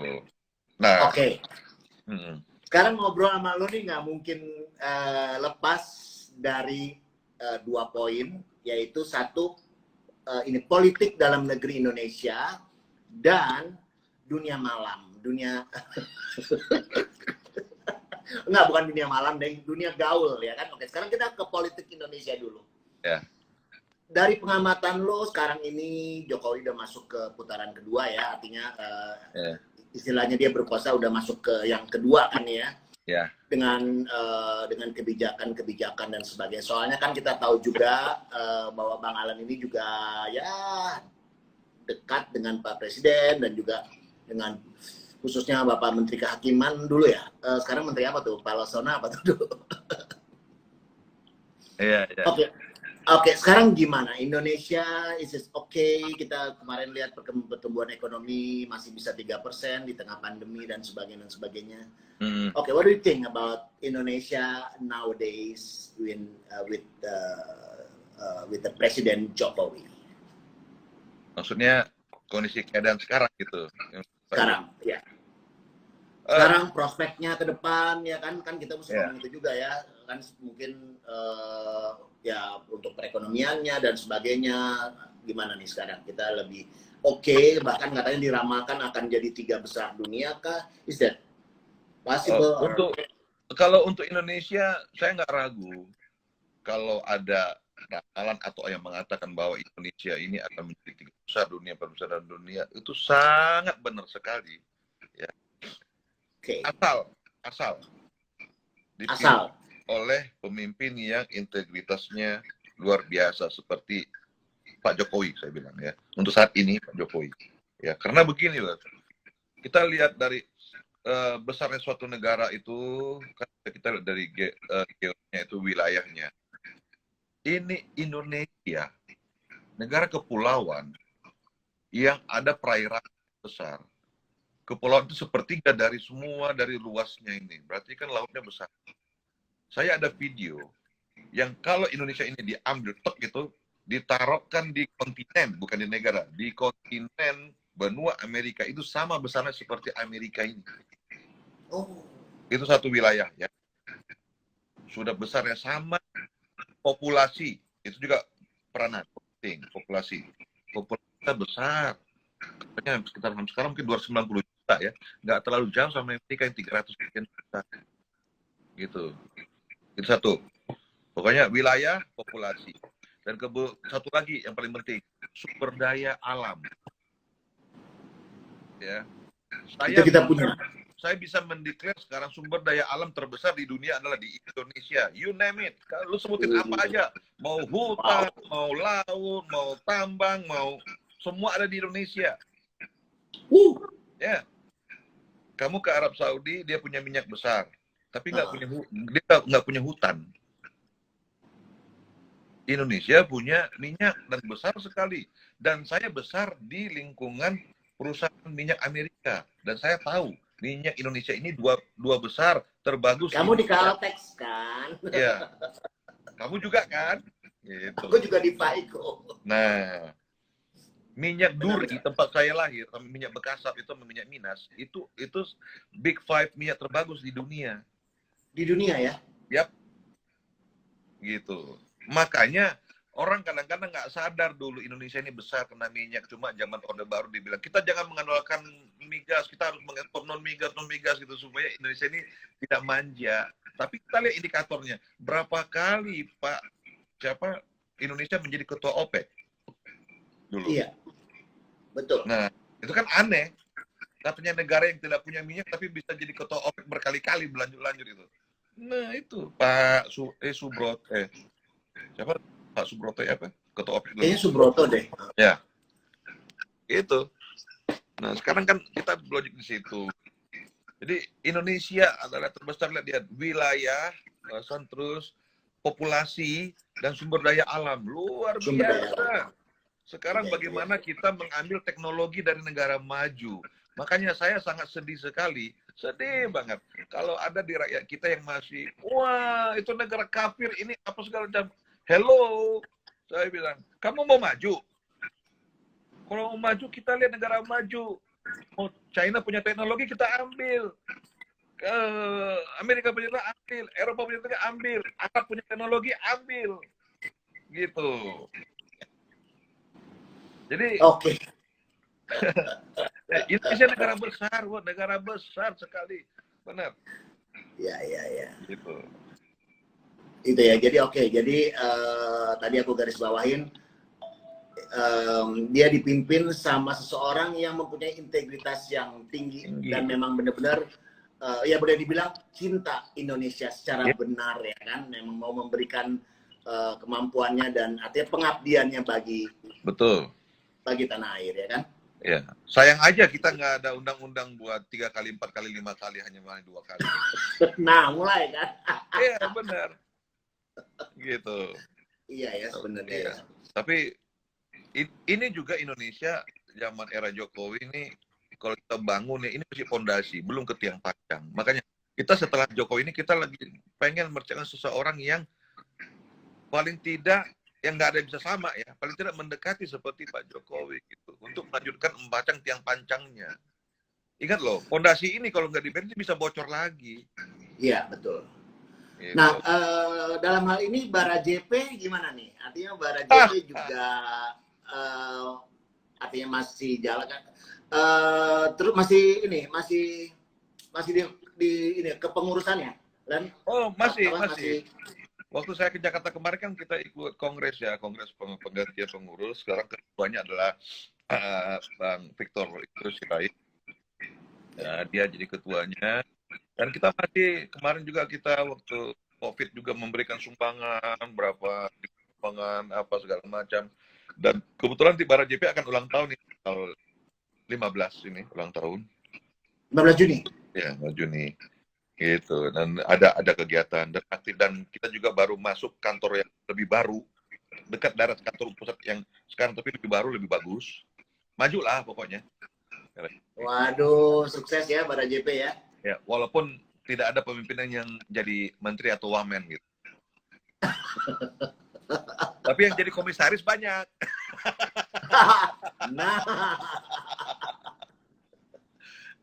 Nah, oke. Sekarang ngobrol sama lo nih nggak mungkin lepas dari 2 poin, yaitu satu ini politik dalam negeri Indonesia dan dunia malam, enggak, bukan dunia malam, dunia gaul ya kan. Oke, sekarang kita ke politik Indonesia dulu. Ya. Dari pengamatan lo sekarang ini Jokowi udah masuk ke putaran kedua ya, artinya istilahnya dia berkuasa udah masuk ke yang kedua kan ya. Ya. Dengan kebijakan-kebijakan dan sebagainya. Soalnya kan kita tahu juga bahwa Bang Alan ini juga ya dekat dengan Pak Presiden dan juga dengan khususnya Bapak Menteri Kehakiman dulu ya. Sekarang Menteri apa tuh? Pak Lasona apa tuh dulu? Iya. Oke, sekarang gimana? Indonesia, is it okay? Kita kemarin lihat pertumbuhan ekonomi masih bisa 3% di tengah pandemi dan sebagainya. Okay, what do you think about Indonesia nowadays with the President Jokowi? Maksudnya kondisi keadaan sekarang gitu. Sekarang, ya. Sekarang prospeknya ke depan ya kan kita mesti ngomong itu juga ya kan, mungkin ya untuk perekonomiannya dan sebagainya gimana nih sekarang kita lebih oke, bahkan katanya diramalkan akan jadi 3 besar dunia kah? Is that possible? Kalau untuk Indonesia saya nggak ragu kalau ada ramalan atau yang mengatakan bahwa Indonesia ini akan menjadi 3 besar dunia, 4 besar dunia, itu sangat benar sekali ya. Asal dipilih oleh pemimpin yang integritasnya luar biasa seperti Pak Jokowi, saya bilang ya. Untuk saat ini Pak Jokowi. Ya, karena begini loh. Kita lihat dari besarnya suatu negara itu, kan kita lihat dari geonya itu wilayahnya. Ini Indonesia, negara kepulauan yang ada perairan besar. Kepulauan itu sepertiga dari luasnya ini. Berarti kan lautnya besar. Saya ada video yang kalau Indonesia ini diambil gitu, ditaruhkan di kontinen, bukan di negara, di kontinen benua Amerika itu sama besarnya seperti Amerika ini. Oh, itu satu wilayah ya. Sudah besarnya sama, populasi itu juga peranan penting, populasi kita besar. Katanya sekitar sekarang mungkin 290 juta ya, nggak terlalu jauh sama Amerika yang 300 sekian juta gitu. Itu satu, pokoknya wilayah, populasi, dan satu lagi yang paling penting, sumber daya alam ya. Saya bisa mendeklar sekarang sumber daya alam terbesar di dunia adalah di Indonesia. You name it, lu sebutin apa aja, mau hutan, mau laut, mau tambang, mau semua ada di Indonesia. Ya, kamu ke Arab Saudi, dia punya minyak besar, tapi dia nggak punya hutan. Indonesia punya minyak dan besar sekali. Dan saya besar di lingkungan perusahaan minyak Amerika, dan saya tahu minyak Indonesia ini dua besar terbagus. Kamu di Caltex kan? Ya, kamu juga kan? Gitu. Aku juga di Paiko. Nah, Minyak duri Benar-benar. tempat saya lahir, minyak Bekasap itu sama minyak Minas, itu big five minyak terbagus di dunia. Di dunia ya. Yap, gitu. Makanya orang kadang-kadang nggak sadar dulu Indonesia ini besar kena minyak. Cuma zaman Orde Baru dibilang, kita jangan mengandalkan migas, kita harus mengekspor non-migas gitu supaya Indonesia ini tidak manja. Tapi kita lihat indikatornya, berapa kali Pak Indonesia menjadi ketua OPEC dulu. Iya, betul. Nah, itu kan aneh. Katanya negara yang tidak punya minyak tapi bisa jadi ketua OPEC berkali-kali berlanjut-lanjut itu. Nah, itu Pak siapa? Pak Subroto ya apa? Ketua OPEC dulu. Kayaknya Subroto deh. Ya, itu. Nah, sekarang kan kita berlogik di situ. Jadi Indonesia adalah terbesar, lihat wilayah, terus populasi dan sumber daya alam luar biasa. Sekarang bagaimana kita mengambil teknologi dari negara maju. Makanya saya sangat sedih sekali, sedih banget kalau ada di rakyat kita yang masih, wah itu negara kafir ini apa segala macam. Hello, saya bilang, kamu mau maju? Kalau mau maju kita lihat negara maju. Oh, China punya teknologi kita ambil. Amerika punya teknologi ambil, Eropa punya teknologi ambil, Arab punya teknologi ambil. Gitu. Jadi Oke. Indonesia negara besar sekali. Benar. Ya. Gitu. Itu ya. Jadi oke. Jadi tadi aku garis bawahin dia dipimpin sama seseorang yang mempunyai integritas yang tinggi. Dan memang benar-benar ya boleh dibilang cinta Indonesia secara benar ya kan, memang mau memberikan kemampuannya dan artinya pengabdiannya bagi tanah air ya kan. Ya, sayang aja kita nggak ada undang-undang buat 3 kali, 4 kali, 5 kali, hanya 2 kali. Nah, mulai kan. Iya, benar. Gitu. Iya ya sebenarnya. Ya. Tapi ini juga Indonesia zaman era Jokowi ini, kalau kita bangun ya ini masih fondasi, belum ke tiang panjang. Makanya kita setelah Jokowi ini kita lagi pengen menciptakan seseorang yang paling tidak yang nggak ada yang bisa sama ya, paling tidak mendekati seperti Pak Jokowi gitu, untuk melanjutkan membacang tiang pancangnya. Ingat loh, fondasi ini kalau nggak dibenci bisa bocor lagi. Iya betul. Gitu. Nah, dalam hal ini Bara JP gimana nih? Artinya Bara JP juga artinya masih jalan kan? Terus masih di ini kepengurusannya, dan masih. Waktu saya ke Jakarta kemarin kan kita ikut kongres penggantian pengurus. Sekarang ketuanya adalah Bang Victor itu Sirait. Ya, dia jadi ketuanya. Dan kita masih kemarin juga kita waktu COVID juga memberikan sumbangan berapa sumbangan apa segala macam. Dan kebetulan di Bara JP akan ulang tahun nih tanggal 15 ini ulang tahun. 15 Juni. Ya, 15 Juni. Gitu, dan ada kegiatan dan aktif, dan kita juga baru masuk kantor yang lebih baru dekat darat kantor pusat yang sekarang, tapi lebih baru, lebih bagus, majulah pokoknya. Waduh, sukses ya Bara JP ya. Ya, walaupun tidak ada pemimpinan yang jadi menteri atau wamen gitu. Tapi yang jadi komisaris banyak. Nah,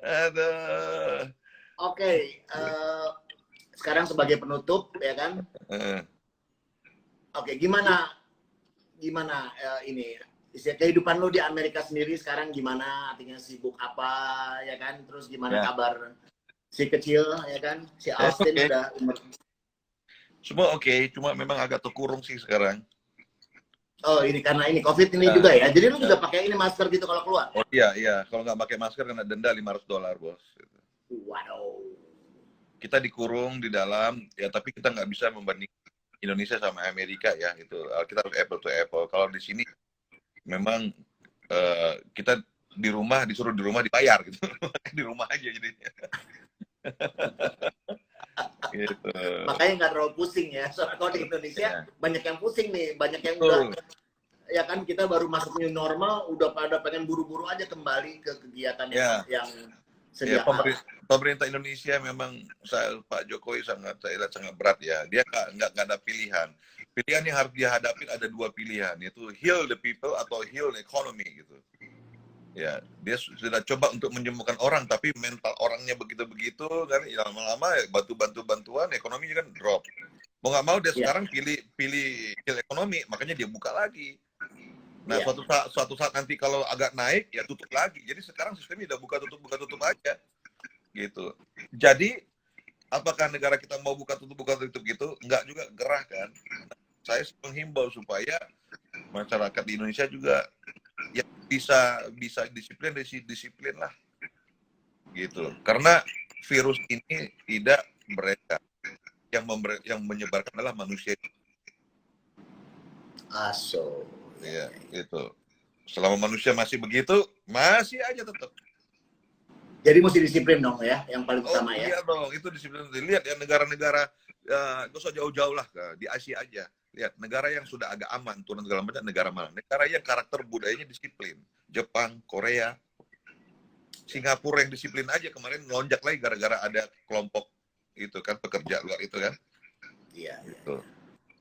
aduh. Oke, sekarang sebagai penutup ya kan. Oke, gimana ini kehidupan lo di Amerika sendiri sekarang gimana? Artinya sibuk apa ya kan? Terus gimana kabar si kecil ya kan? Si Austin udah umur. Semua oke, cuma memang agak terkurung sih sekarang. Oh, ini karena ini COVID ini juga ya. Jadi lu juga pakai ini masker gitu kalau keluar? Oh iya. Kalau nggak pakai masker kena denda $500, bos. Waduh. Kita dikurung di dalam, ya tapi kita nggak bisa membandingkan Indonesia sama Amerika ya, itu kita harus apple to apple. Kalau di sini memang kita disuruh di rumah dibayar gitu, di rumah aja jadinya. Gitu. Makanya nggak terlalu pusing ya, soalnya kalau di Indonesia banyak yang pusing nih, banyak yang udah ya kan, kita baru masuk new normal, udah pada pengen buru-buru aja kembali ke kegiatan yang sedia. Pemerintah Indonesia memang Pak Jokowi sangat berat ya. Dia nggak ada pilihan. Pilihan yang harus dihadapi ada dua pilihan, yaitu heal the people atau heal the economy gitu. Ya, dia sudah coba untuk menyembuhkan orang, tapi mental orangnya begitu-begitu kan, ya lama-lama ya, bantuan ekonominya kan drop. Mau nggak mau dia sekarang pilih heal ekonomi, makanya dia buka lagi. Nah, suatu saat nanti kalau agak naik ya tutup lagi. Jadi sekarang sistemnya udah buka tutup aja gitu. Jadi apakah negara kita mau buka tutup gitu? Enggak juga, gerah kan. Saya menghimbau supaya masyarakat di Indonesia juga ya bisa disiplin lah gitu. Karena virus ini tidak beredar, yang menyebarkan adalah manusia. Ya, itu. Selama manusia masih begitu, masih aja tetap. Jadi mesti disiplin dong ya, yang paling utama ya. Iya dong, itu disiplin. Lihat ya negara-negara, gak usah jauh-jauh lah, di Asia aja. Lihat, negara yang sudah agak aman, turun segala macam, negara mana? Negara yang karakter budayanya disiplin. Jepang, Korea, Singapura yang disiplin aja kemarin melonjak lagi gara-gara ada kelompok itu kan, pekerja luar itu kan. Iya. Gitu.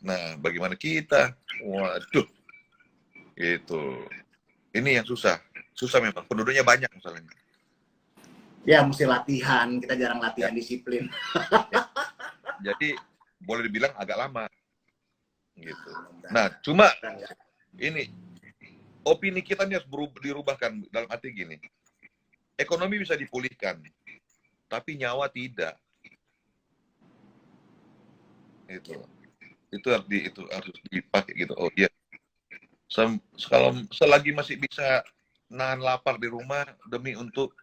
Nah, bagaimana kita? Waduh, itu. Ini yang susah memang. Penduduknya banyak misalnya. Ya, mesti latihan. Kita jarang latihan disiplin. Jadi boleh dibilang agak lama. Gitu. Nah, cuma ini opini kita ini harus dirubahkan dalam arti gini. Ekonomi bisa dipulihkan, tapi nyawa tidak. Itu harus dipakai gitu. Oh iya. Kalau selagi masih bisa nahan lapar di rumah demi untuk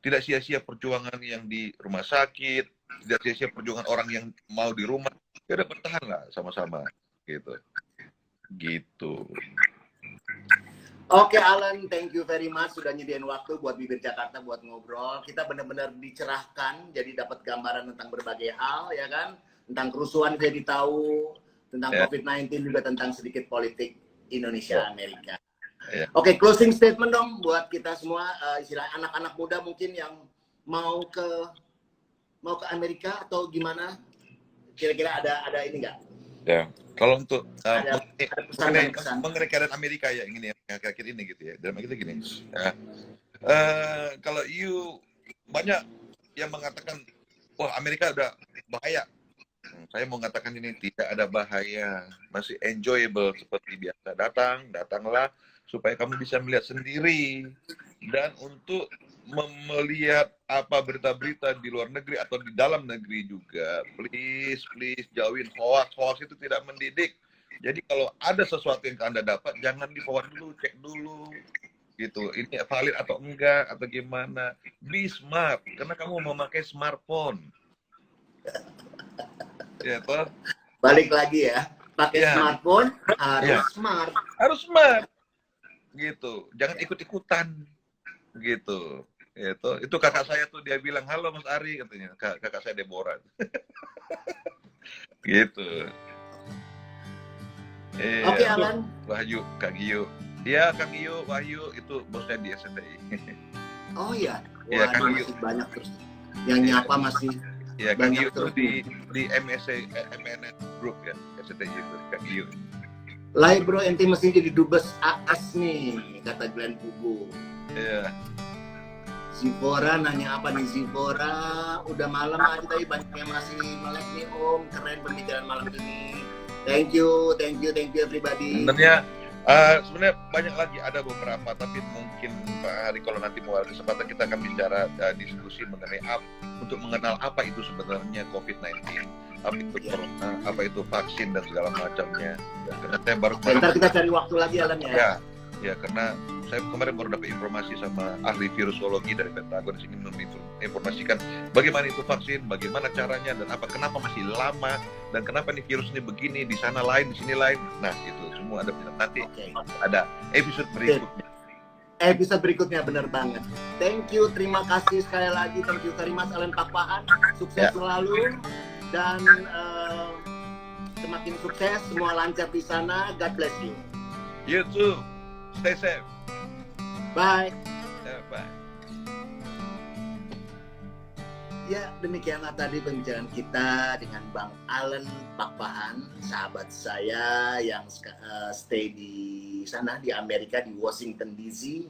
tidak sia-sia perjuangan yang di rumah sakit, tidak sia-sia perjuangan orang yang mau di rumah, ya udah bertahan lah sama-sama. Gitu. Oke Alan, thank you very much sudah nyediain waktu buat Bibir Jakarta buat ngobrol. Kita benar-benar dicerahkan, jadi dapat gambaran tentang berbagai hal, ya kan? Tentang kerusuhan jadi tahu, tentang COVID-19 juga, tentang sedikit politik Indonesia Amerika. Oke, closing statement dong buat kita semua, istilah anak-anak muda mungkin yang mau ke Amerika atau gimana? Kira-kira ada ini nggak? Ya, kalau untuk mengenai keadaan Amerika ya ini yang akhir ini gitu ya. Dalam kita gini. Kalau banyak yang mengatakan wah Amerika udah bahaya. Saya mau mengatakan ini tidak ada bahaya, masih enjoyable seperti biasa. Datanglah supaya kamu bisa melihat sendiri dan untuk melihat apa berita-berita di luar negeri atau di dalam negeri juga. Please jauhin hoax itu tidak mendidik. Jadi kalau ada sesuatu yang Anda dapat jangan di forward dulu, cek dulu gitu. Ini valid atau enggak atau gimana. Be smart karena kamu memakai smartphone. Ya, toh? Balik lagi ya. Pakai smartphone harus smart. Harus smart. Gitu. Jangan ikut-ikutan. Gitu. Itu kakak saya tuh dia bilang, "Halo Mas Ari," katanya. Kakak saya Deborah. Gitu. Oke, Alan. Wahyu, Kak Giyo. Iya, Kak Giyo, Wahyu itu bosnya di SNTI. Oh iya. Iya, Kak Giyo. Masih banyak terus. Yang nyapa masih Iya, Kak Giyo tuh di MNS Group ya, SNTI itu, Kak Giyo. Lahir bro, ente mesti jadi dubes AAS nih, kata Glenn Pugu. Iya. Zivora nanya apa nih Zivora? Udah malam aja tapi banyak yang masih melek nih Om. Keren pembicaraan malam ini. Thank you everybody. Sebenarnya banyak lagi, ada beberapa, tapi mungkin Pak Hari kalau nanti mau ada kesempatan kita akan bicara diskusi mengenai untuk mengenal apa itu sebenarnya COVID-19, apa itu corona, apa itu vaksin dan segala macamnya. Karena saya baru ntar kita cari waktu lagi Alan ya. Ya, karena saya kemarin baru dapat informasi sama ahli virusologi dari Pentagon sini menginformasikan bagaimana itu vaksin, bagaimana caranya dan kenapa masih lama dan kenapa nih virus ini begini, di sana lain, di sini lain. Nah, itu semua ada nanti ada episode berikutnya. Episode berikutnya benar banget. Thank you, terima kasih sekali lagi. Thank you very much Alan Pakpahan. Sukses selalu dan semakin sukses, semua lancar di sana. God bless you. You too. Stay safe. Bye. Bye. Ya, demikianlah tadi pembicaraan kita dengan Bang Allen Pakpahan, sahabat saya yang stay di sana di Amerika, di Washington DC.